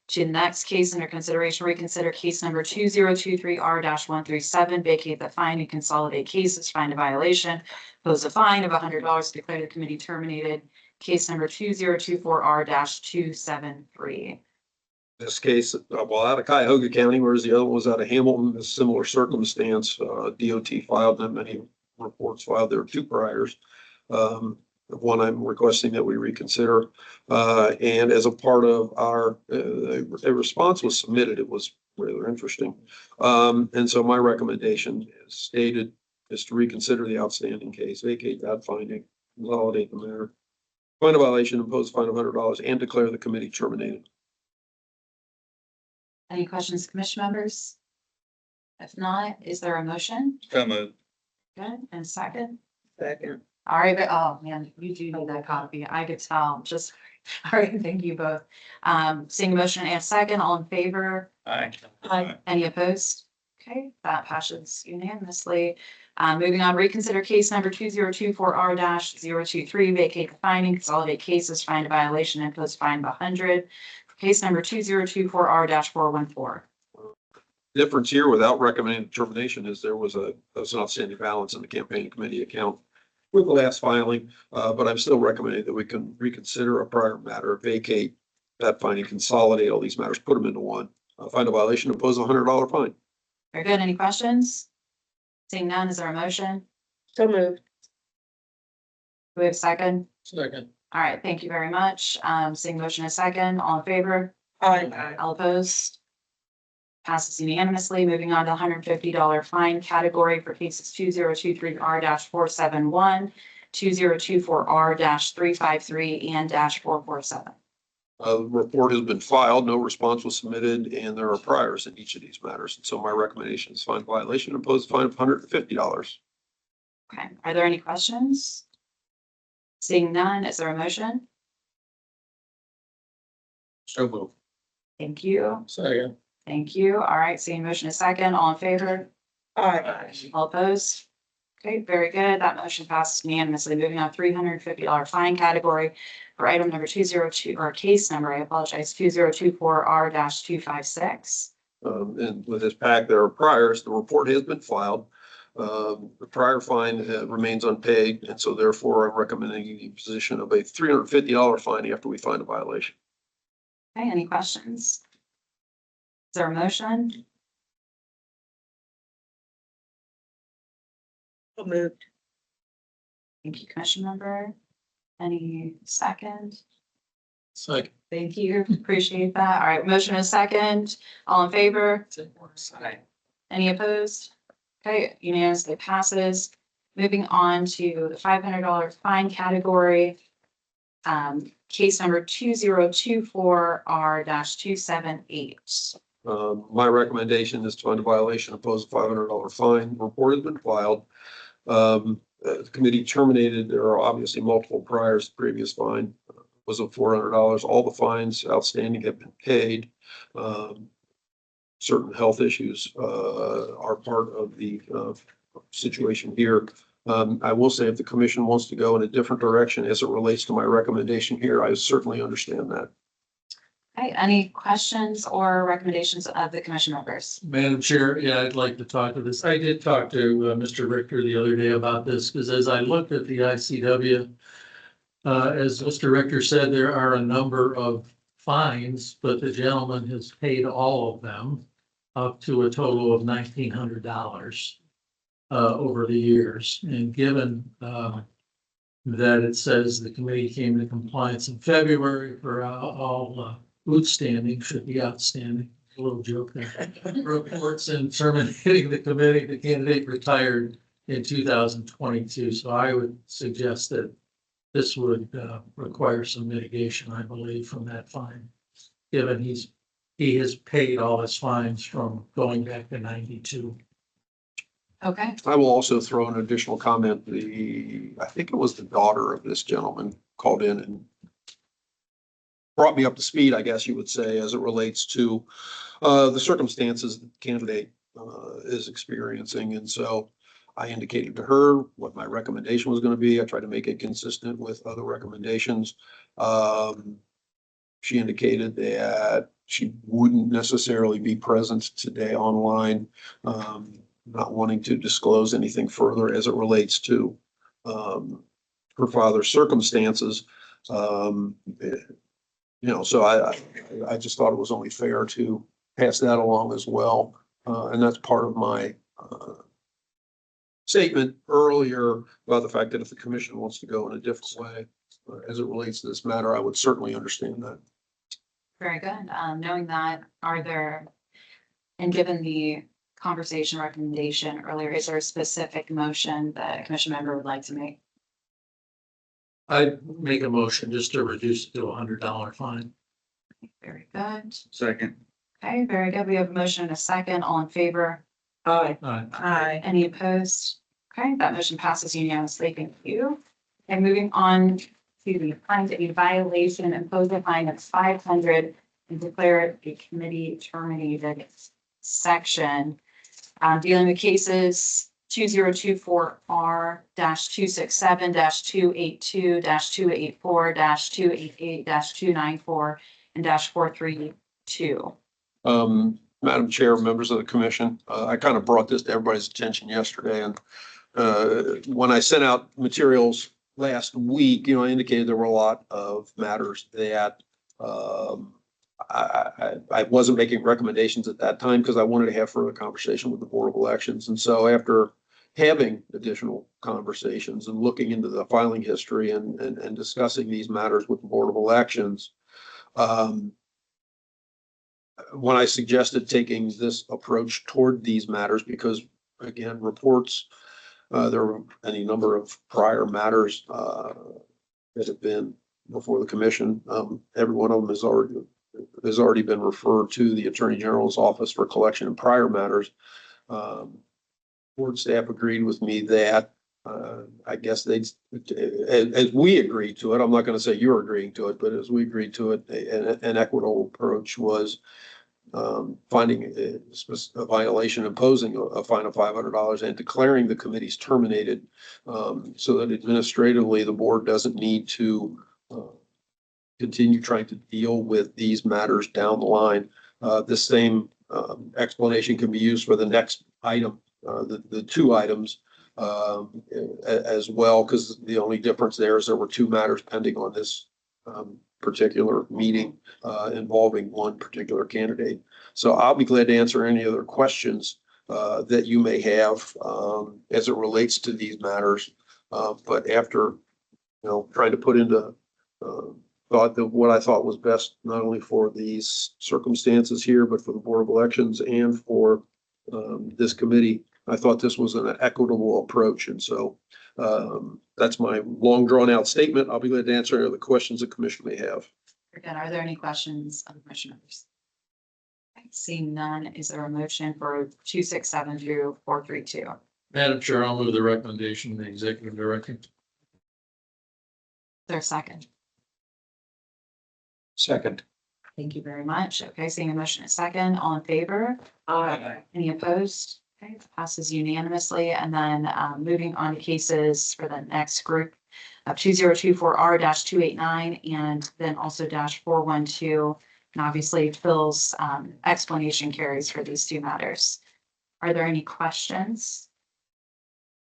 to the next case under consideration, reconsider case number 2023R-137, vacate the fine and consolidate cases, find a violation, pose a fine of $100, declare the committee terminated. Case number 2024R-273. This case, well, out of Cuyahoga County, whereas the other one was out of Hamilton, a similar circumstance, DOT filed them, many reports filed. There were two priors. One I'm requesting that we reconsider. And as a part of our, a response was submitted. It was rather interesting. And so my recommendation is stated is to reconsider the outstanding case, vacate that finding, consolidate the matter, find a violation, impose a fine of $100, and declare the committee terminated. Any questions, commission members? If not, is there a motion? So moved. Good, and second? Second. All right, but oh man, you do need that copy. I could tell, just, all right, thank you both. Seeing a motion and a second, all in favor? Aye. Aye. Any opposed? Okay, that passes unanimously. Moving on, reconsider case number 2024R-023, vacate the finding, consolidate cases, find a violation, and impose a fine of 100. For case number 2024R-414. Difference here without recommending termination is there was an outstanding balance in the campaign committee account with the last filing, but I'm still recommending that we can reconsider a prior matter, vacate that finding, consolidate all these matters, put them into one, find a violation, impose a $100 fine. Very good. Any questions? Seeing none, is there a motion? So moved. Do we have a second? Second. All right, thank you very much. Seeing motion a second, all in favor? Aye. All opposed? Passes unanimously. Moving on to $150 fine category for cases 2023R-471, 2024R-353, and -447. The report has been filed, no response was submitted, and there are priors in each of these matters. And so my recommendation is find violation, impose a fine of $150. Okay, are there any questions? Seeing none, is there a motion? So moved. Thank you. Second. Thank you. All right, seeing motion a second, all in favor? Aye. All opposed? Okay, very good. That motion passes unanimously. Moving on, $350 fine category for item number 202, or case number, I apologize, 2024R-256. And with this pack, there are priors. The report has been filed. The prior fine remains unpaid, and so therefore I'm recommending the imposition of a $350 fine after we find a violation. Okay, any questions? Is there a motion? So moved. Thank you, commission member. Any second? Second. Thank you. Appreciate that. All right, motion is second. All in favor? Aye. Any opposed? Okay, unanimously passes. Moving on to the $500 fine category. Case number 2024R-278. My recommendation is to find a violation, impose a $500 fine. Report has been filed. The committee terminated, there are obviously multiple priors. The previous fine was of $400. All the fines outstanding have been paid. Certain health issues are part of the situation here. I will say if the commission wants to go in a different direction as it relates to my recommendation here, I certainly understand that. Okay, any questions or recommendations of the commission members? Madam Chair, yeah, I'd like to talk to this. I did talk to Mr. Richter the other day about this, because as I looked at the ICW, as Mr. Richter said, there are a number of fines, but the gentleman has paid all of them up to a total of $1,900 over the years. And given that it says the committee came to compliance in February for all outstanding, should be outstanding, a little joke there, reports and terminating the committee, the candidate retired in 2022. So I would suggest that this would require some mitigation, I believe, from that fine, given he has paid all his fines from going back to 92. Okay, I will also throw an additional comment. I think it was the daughter of this gentleman called in and brought me up to speed, I guess you would say, as it relates to the circumstances the candidate is experiencing. And so I indicated to her what my recommendation was going to be. I tried to make it consistent with other recommendations. She indicated that she wouldn't necessarily be present today online, not wanting to disclose anything further as it relates to her father's circumstances. So I just thought it was only fair to pass that along as well. And that's part of my statement earlier about the fact that if the commission wants to go in a different way as it relates to this matter, I would certainly understand that. very good. Knowing that, and given the conversation recommendation earlier, is there a specific motion that a commission member would like to make? I'd make a motion just to reduce it to $100 fine. Very good. Second. Okay, very good. We have a motion and a second. All in favor? Aye. Aye. Any opposed? Okay, that motion passes unanimously. Thank you. And moving on to the find a violation, impose a fine of $500 and declare a committee terminated section. Dealing with cases 2024R-267-282-284-288-294 and -432. Madam Chair, members of the commission, I kind of brought this to everybody's attention yesterday. And when I sent out materials last week, I indicated there were a lot of matters that I wasn't making recommendations at that time because I wanted to have further conversation with the Board of Elections. And so after having additional conversations and looking into the filing history and discussing these matters with the Board of Elections, when I suggested taking this approach toward these matters, because again, reports, there were any number of prior matters that have been before the commission. Every one of them has already been referred to the Attorney General's office for collection in prior matters. Board staff agreed with me that I guess as we agreed to it, I'm not going to say you're agreeing to it, but as we agreed to it, an equitable approach was finding a violation, imposing a fine of $500 and declaring the committees terminated, so that administratively the board doesn't need to continue trying to deal with these matters down the line. The same explanation can be used for the next item, the two items as well, because the only difference there is there were two matters pending on this particular meeting involving one particular candidate. So I'll be glad to answer any other questions that you may have as it relates to these matters. But after, trying to put into thought that what I thought was best, not only for these circumstances here, but for the Board of Elections and for this committee, I thought this was an equitable approach. And so that's my long drawn out statement. I'll be glad to answer any of the questions the commission may have. Again, are there any questions of the commission members? Seeing none, is there a motion for 267 through 432? Madam Chair, I'll move the recommendation of the executive director. Is there a second? Second. Thank you very much. Okay, seeing a motion and a second, all in favor? Any opposed? Okay, it passes unanimously. And then moving on to cases for the next group of 2024R-289 and then also -412. And obviously Phil's explanation carries for these two matters. Are there any questions?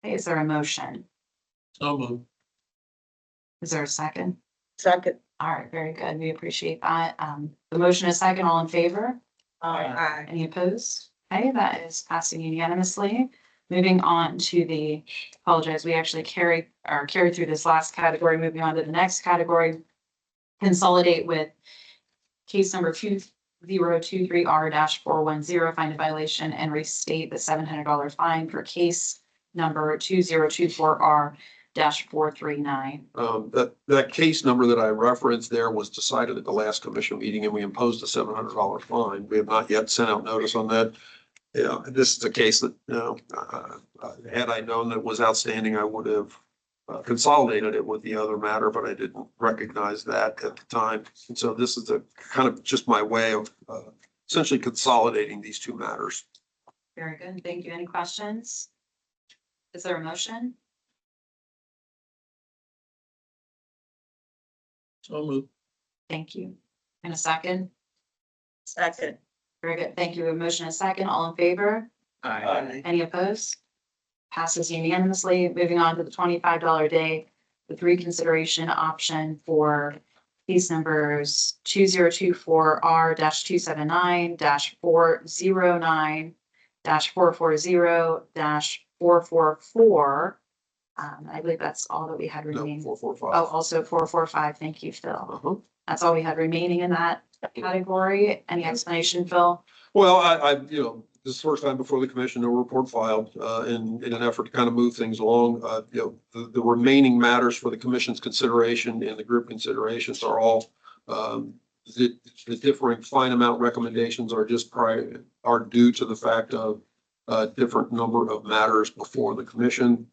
Okay, is there a motion? So moved. Is there a second? Second. All right, very good. We appreciate that. The motion is second, all in favor? Aye. Any opposed? Okay, that is passing unanimously. Moving on to the, apologize, we actually carried through this last category, moving on to the next category. Consolidate with case number 2023R-410, find a violation and restate the $700 fine for case number 2024R-439. That case number that I referenced there was decided at the last commission meeting and we imposed a $700 fine. We have not yet sent out notice on that. Yeah, this is a case that, had I known that it was outstanding, I would have consolidated it with the other matter, but I didn't recognize that at the time. And so this is a kind of just my way of essentially consolidating these two matters. Very good. Thank you. Any questions? Is there a motion? So moved. Thank you. And a second? Second. Very good. Thank you. A motion and a second. All in favor? Aye. Any opposed? Passes unanimously. Moving on to the $25 a day with reconsideration option for case numbers 2024R-279, -409, -440, -444. I believe that's all that we had No, remaining. 445. Oh, also 445. Thank you, Phil. That's all we had remaining in that category. Any explanation, Phil? Well, this is the first time before the commission, no report filed, in an effort to kind of move things along. The remaining matters for the commission's consideration and the group considerations are all, the differing fine amount recommendations are are due to the fact of different number of matters before the commission.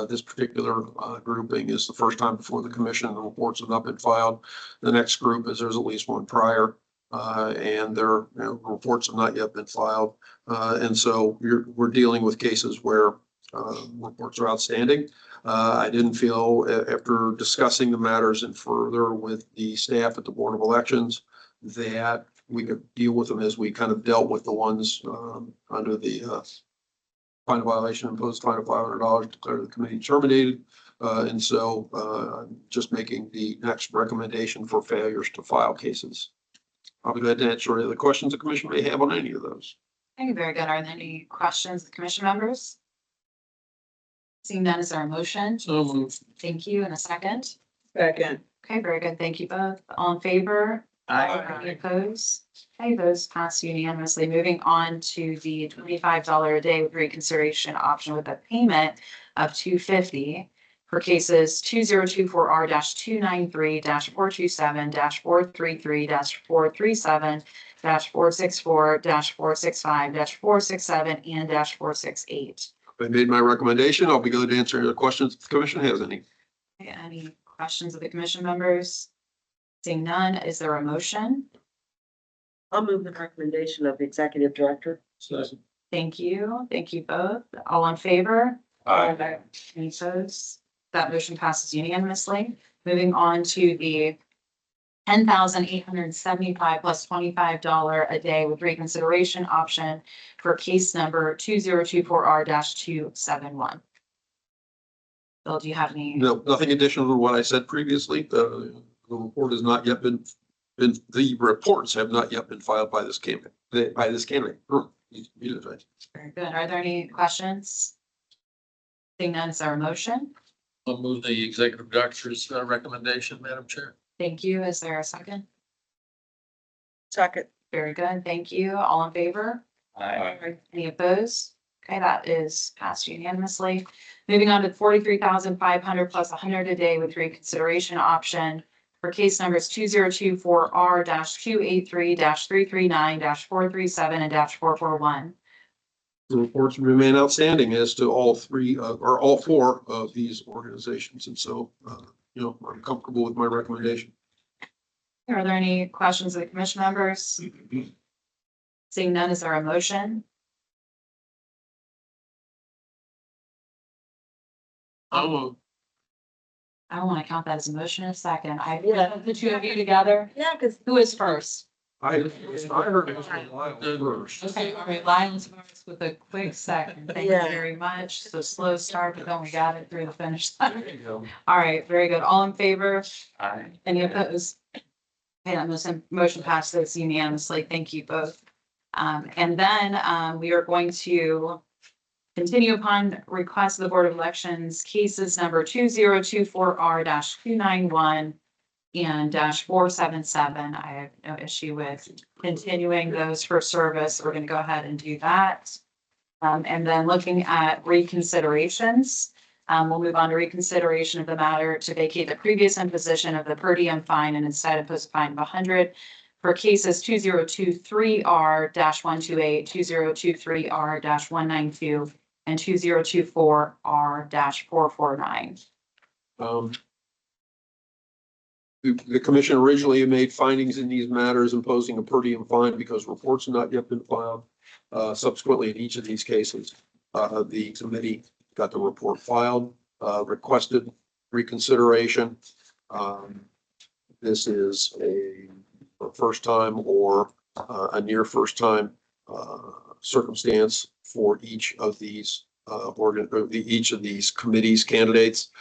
This particular grouping is the first time before the commission. The reports have not been filed. The next group is there's at least one prior. And their reports have not yet been filed. And so we're dealing with cases where reports are outstanding. I didn't feel after discussing the matters and further with the staff at the Board of Elections that we could deal with them as we kind of dealt with the ones under the fine violation, imposed fine of $500, declare the committee terminated. And so just making the next recommendation for failures to file cases. I'll be glad to answer any of the questions the commission may have on any of those. Thank you. Very good. Are there any questions, commission members? Seeing none, is there a motion? So moved. Thank you. And a second? Second. Okay, very good. Thank you both. All in favor? Aye. Any opposed? Okay, those pass unanimously. Moving on to the $25 a day with reconsideration option with a payment of $250 for cases 2024R-293, -427, -433, -437, -464, -465, -467, and -468. I made my recommendation. I'll be glad to answer any of the questions if the commission has any. Okay, any questions of the commission members? Seeing none, is there a motion? I'll move the recommendation of the executive director. Second. Thank you. Thank you both. All in favor? Aye. Any opposed? That motion passes unanimously. Moving on to the $10,875 plus $25 a day with reconsideration option for case number 2024R-271. Bill, do you have any? No, nothing additional to what I said previously. The report has not yet been, the reports have not yet been filed by this candidate. Very good. Are there any questions? Seeing none, is there a motion? I'll move the executive director's recommendation, Madam Chair. Thank you. Is there a second? Second. Very good. Thank you. All in favor? Aye. Any opposed? Okay, that is passed unanimously. Moving on to 43,500 plus 100 a day with reconsideration option for case numbers 2024R-283-339-437 and -441. The reports remain outstanding as to all three, or all four of these organizations. And so, I'm comfortable with my recommendation. Are there any questions of the commission members? Seeing none, is there a motion? Oh, I don't want to count that as a motion in a second. I put the two of you together. Yeah, because Who is first? I heard Mr. Lyle first. Okay, all right, Lyons first with a quick second. Thank you Yeah. very much. So slow start, but then we got it through the finish line. There you go. All right, very good. All in favor? Aye. Any opposed? Okay, that motion passes unanimously. Thank you both. And then, we are going to continue upon request of the Board of Elections, cases number 2024R-291 and -477. I have no issue with continuing those for service. We're going to go ahead and do that. And then looking at reconsiderations, we'll move on to reconsideration of the matter to vacate the previous imposition of the per diem fine and instead impose a fine of 100 for cases 2023R-128, 2023R-192, and 2024R-449. The commission originally made findings in these matters imposing a per diem fine because reports have not yet been filed. Subsequently, in each of these cases, the committee got the report filed, requested reconsideration. This is a first time or a near first time circumstance for each of these each of these committees candidates.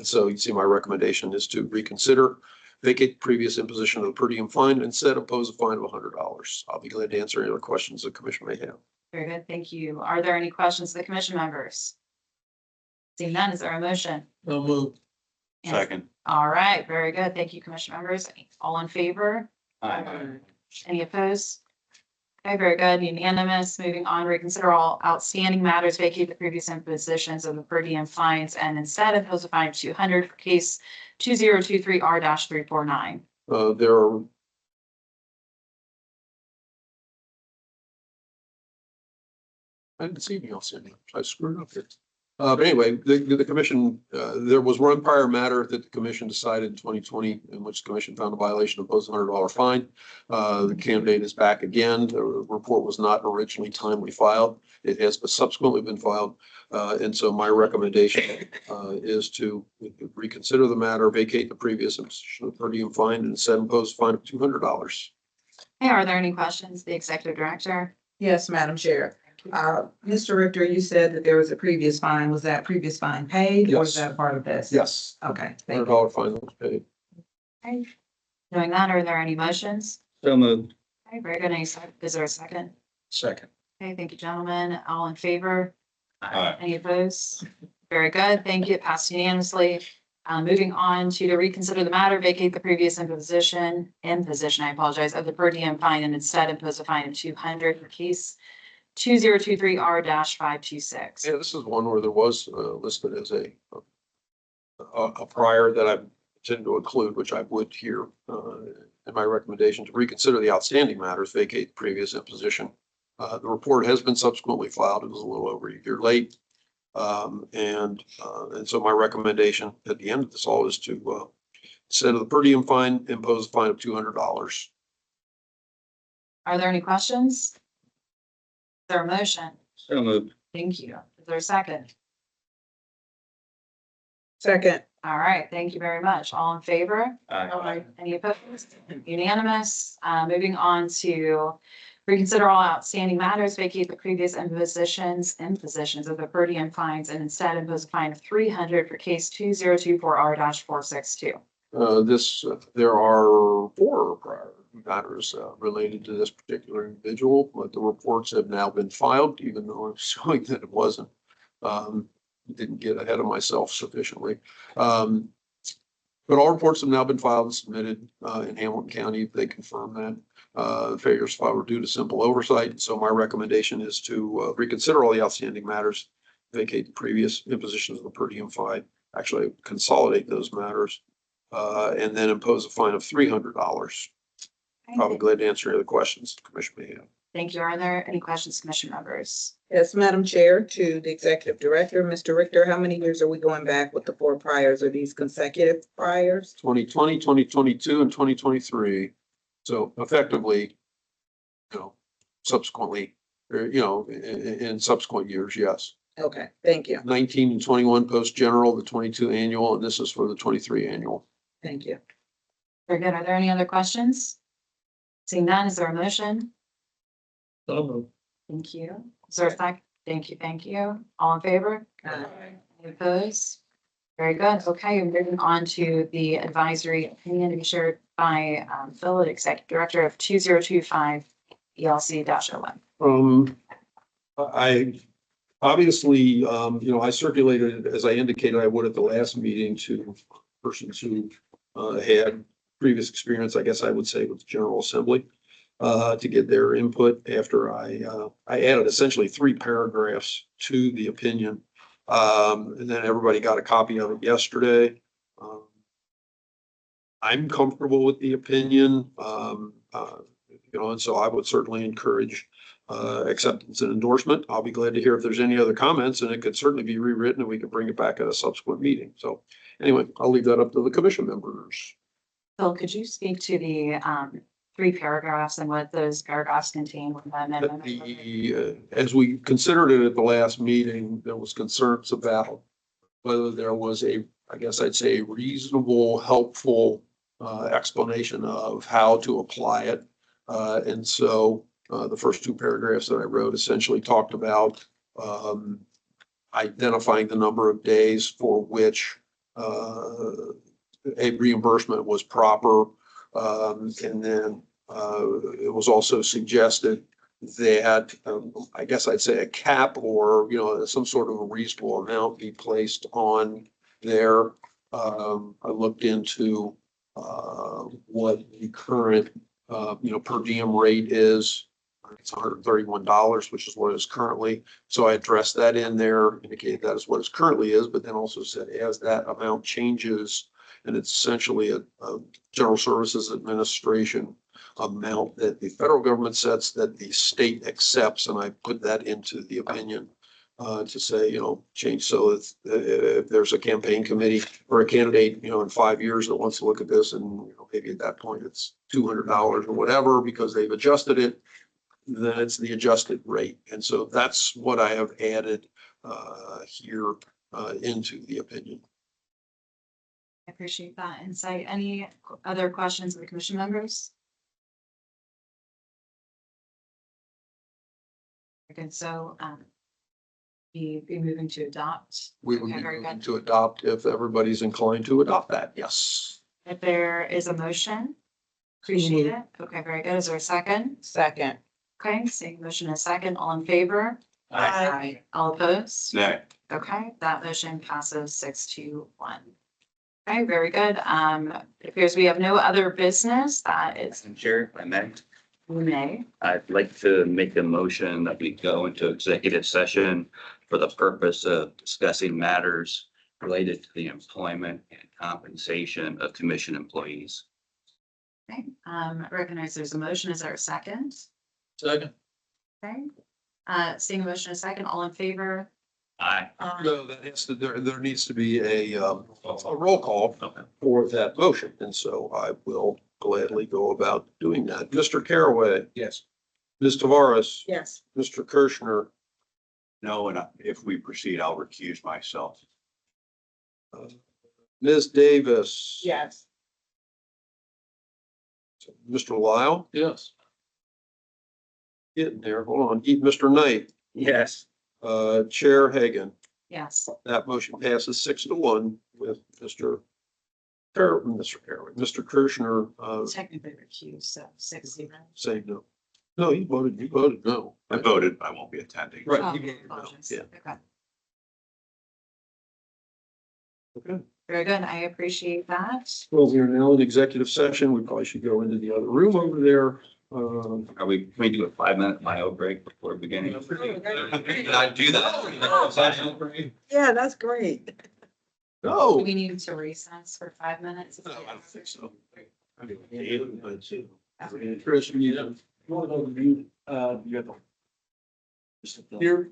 So you see my recommendation is to reconsider, vacate the previous imposition of the per diem fine, and instead impose a fine of $100. I'll be glad to answer any other questions the commission may have. Very good, thank you. Are there any questions to the commission members? Seeing none, is there a motion? No move. Second. All right, very good. Thank you, commission members. All in favor? Aye. Any opposed? Okay, very good. Unanimous. Moving on, reconsider all outstanding matters, vacate the previous impositions of the per diem fines and instead impose a fine of 200 for case 2023R-349. There are I didn't see anything else in there. I screwed up here. But anyway, the commission, there was one prior matter that the commission decided in 2020 in which the commission found a violation, imposed a $100 fine. The candidate is back again. The report was not originally timely filed. It has subsequently been filed. And so my recommendation is to reconsider the matter, vacate the previous imposition of per diem fine, and instead impose a fine of $200. Hey, are there any questions? The executive director? Yes, Madam Chair. Mr. Richter, you said that there was a previous fine. Was that previous fine paid or is Yes. that part of this? Yes. Okay, thank you. $100 fine was paid. Okay. Doing that, are there any motions? So moved. Okay, very good. Is there a second? Second. Okay, thank you, gentlemen. All in favor? Aye. Any opposed? Very good. Thank you. It passed unanimously. Moving on to reconsider the matter, vacate the previous imposition, I apologize, of the per diem fine and instead impose a fine of 200 for case 2023R-526. Yeah, this is one where there was listed as a prior that I intend to include, which I would here in my recommendation to reconsider the outstanding matters, vacate the previous imposition. The report has been subsequently filed. It was a little over a year late. And so my recommendation at the end of this all is to instead of the per diem fine, impose a fine of $200. Are there any questions? Is there a motion? So moved. Thank you. Is there a second? Second. All right, thank you very much. All in favor? Aye. Any opposed? Unanimous. Moving on to reconsider all outstanding matters, vacate the previous impositions of the per diem fines and instead impose a fine of 300 for case 2024R-462. There are 4 prior matters related to this particular individual, but the reports have now been filed, even though I'm showing that it wasn't. Didn't get ahead of myself sufficiently. But all reports have now been filed and submitted in Hamilton County. They confirm that. Failures to file were due to simple oversight. So my recommendation is to reconsider all the outstanding matters, vacate the previous impositions of the per diem fine, actually consolidate those matters, and then impose a fine of $300. I'll be glad to answer any other questions the commission may have. Thank you. Are there any questions, commission members? Yes, Madam Chair, to the Executive Director, Mr. Richter, how many years are we going back with the 4 priors? Are these consecutive priors? 2020, 2022, and 2023. So effectively, subsequently, or, in subsequent years, yes. Okay, thank you. 19 and 21 post general, the 22 annual, and this is for the 23 annual. Thank you. Very good. Are there any other questions? Seeing none, is there a motion? Thank you. Is there a second? Thank you, thank you. All in favor? Any opposed? Very good. Okay, moving on to the advisory opinion to be shared by Phil, Executive Director of 2025 ELC-01. I obviously, I circulated, as I indicated I would at the last meeting, to persons who had previous experience, I guess I would say, with the General Assembly, to get their input after I added essentially 3 paragraphs to the opinion. And then everybody got a copy of it yesterday. I'm comfortable with the opinion, and so I would certainly encourage acceptance and endorsement. I'll be glad to hear if there's any other comments, and it could certainly be rewritten and we can bring it back at a subsequent meeting. So anyway, I'll leave that up to the commission members. Phil, could you speak to the 3 paragraphs and what those paragraphs contain? As we considered it at the last meeting, there was concerns about whether there was I guess I'd say, reasonable, helpful explanation of how to apply it. And so the first 2 paragraphs that I wrote essentially talked about identifying the number of days for which a reimbursement was proper. And then it was also suggested that I guess I'd say a cap or, some sort of a reasonable amount be placed on there. I looked into what the current, per diem rate is. It's $131, which is what it is currently. So I addressed that in there, indicated that is what it currently is, but then also said as that amount changes, and it's essentially a General Services Administration amount that the federal government sets that the state accepts, and I put that into the opinion to say, change so if there's a campaign committee or a candidate, in 5 years that wants to look at this, and maybe at that point it's $200 or whatever because they've adjusted it, then it's the adjusted rate. And so that's what I have added here into the opinion. I appreciate that insight. Any other questions of the commission members? Okay, so be moving to adopt. We would Okay, be very moving good. to adopt if everybody's inclined to adopt that. Yes. If there is a motion, appreciate it. Okay, very good. Is there a second? Second. Okay, seeing motion is second. All in favor? Aye. All opposed? Nay. Okay, that motion passes 6-1. Okay, very good. It appears we have no other business. That is, Madam Chair, if I may, we may. I'd like to make a motion that we go into executive session for the purpose of discussing matters related to the employment and compensation of commission employees. Okay, I recognize there's a motion. Is there a second? Second. Okay, seeing a motion, a second, all in favor? Aye. No, that has to, there needs to be a roll call for that motion. And so I will gladly go about doing that. Mr. Caraway. Yes. Ms. Tavares. Yes. Mr. Kirschner. No, and if we proceed, I'll recuse myself. Ms. Davis. Yes. Mr. Lyle. Yes. Getting there. Hold on. Mr. Knight. Yes. Chair Hagan. Yes. That motion passes 6-1 with Mr. Kirschner Technically recused, so 6-0. saying no. No, you voted no. I voted, I won't be attending. Right. Oh, you voted no. apologies. Yeah. Okay. Okay. Very good. I appreciate that. Well, we are now in executive session. We probably should go into the other room over there. Are we, can we do a 5-minute bio break before beginning? I do that. Yeah, that's great. Do No. we need to recess for 5 minutes? I don't think so. Chris, you need to. You wanna go to mute, you have to. Here.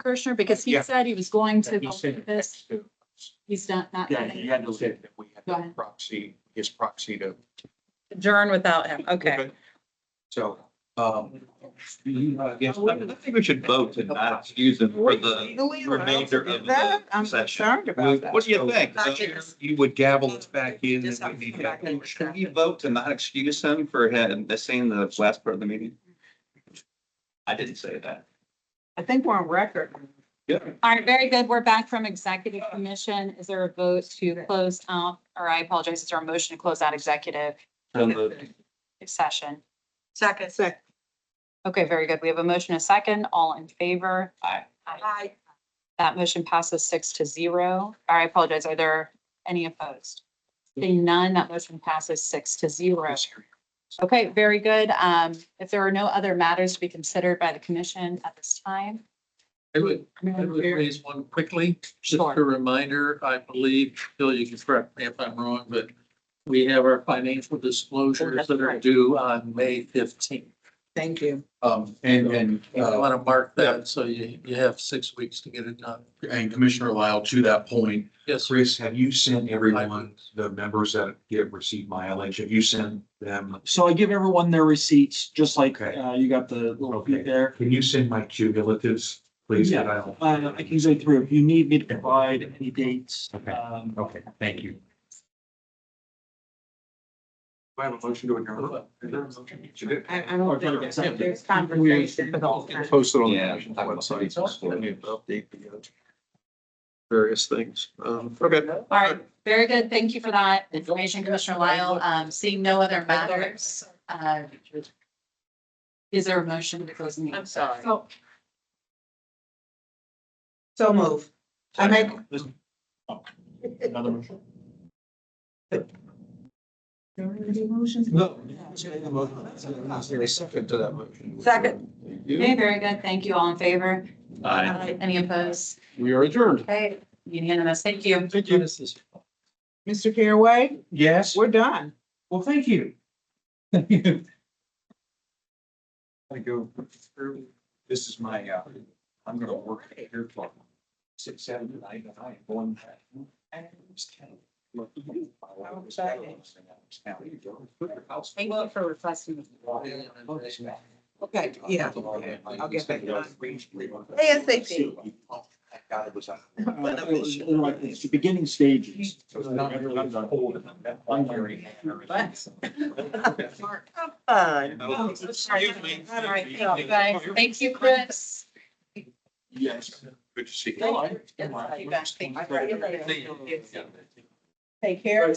Kirschner, because he Yeah. said he was going to He go said with this. He's not. Yeah, he had to say that we had Go the ahead. proxy, his proxy to, Adjourn without him. Okay. so, Yes, I think we should vote to not excuse him for the remainder of the I'm session. concerned about that. What do you think? you would gavel us back in. Just and we need back in. Can we vote to not excuse him for missing the last part of the meeting? I didn't say that. I think we're on record. Yeah. All right, very good. We're back from executive commission. Is there a vote to close out, or I apologize, is there a motion to close out executive session? Second. Okay, very good. We have a motion, a second. All in favor? Aye. Aye. That motion passes 6-0. I apologize. Are there any opposed? Seeing none, that motion passes 6-0. Okay, very good. If there are no other matters to be considered by the commission at this time. I would raise one quickly, just Sure. a reminder, I believe, Phil, you can correct me if I'm wrong, but we have our financial disclosures that are due on May 15th. Thank you. And, I want to mark that, so you have 6 weeks to get it done. and Commissioner Lyle, to that point, Yes, sir. Chris, have you sent everyone, the members that get receipt mileage, have you sent them? So I give everyone their receipts, just like, Okay. you got the little Okay. sheet there. Can you send my cumulatives, please? Yeah. that I'll- I can go through, if you need me to provide any dates. Okay. um, Okay, thank you. Do I have a motion to adjourn? I don't think there's conversation. Post it on the Yeah. commission's website. Update the various things. Okay. All right, very good. Thank you for that information, Commissioner Lyle. Seeing no other matters, is there a motion to close the meeting? I'm sorry. So move. I make, Another motion? No. A second to that motion. Second. Thank you. Okay, very good. Thank you. All in favor? Aye. Any opposed? We are adjourned. Okay, unanimous. Thank you. Mr. Caraway, Yes. we're done. Well, thank you. I go through, this is my, I'm gonna work here for 6, 7, 8, 9, going back. Thank you for requesting. Okay, yeah. I'll get that done. ASAP. It's the beginning stages. Fun. Excuse me. All right, thank you guys. Thank you, Chris. Yes. Good to see you. You guys, thank you. Take care.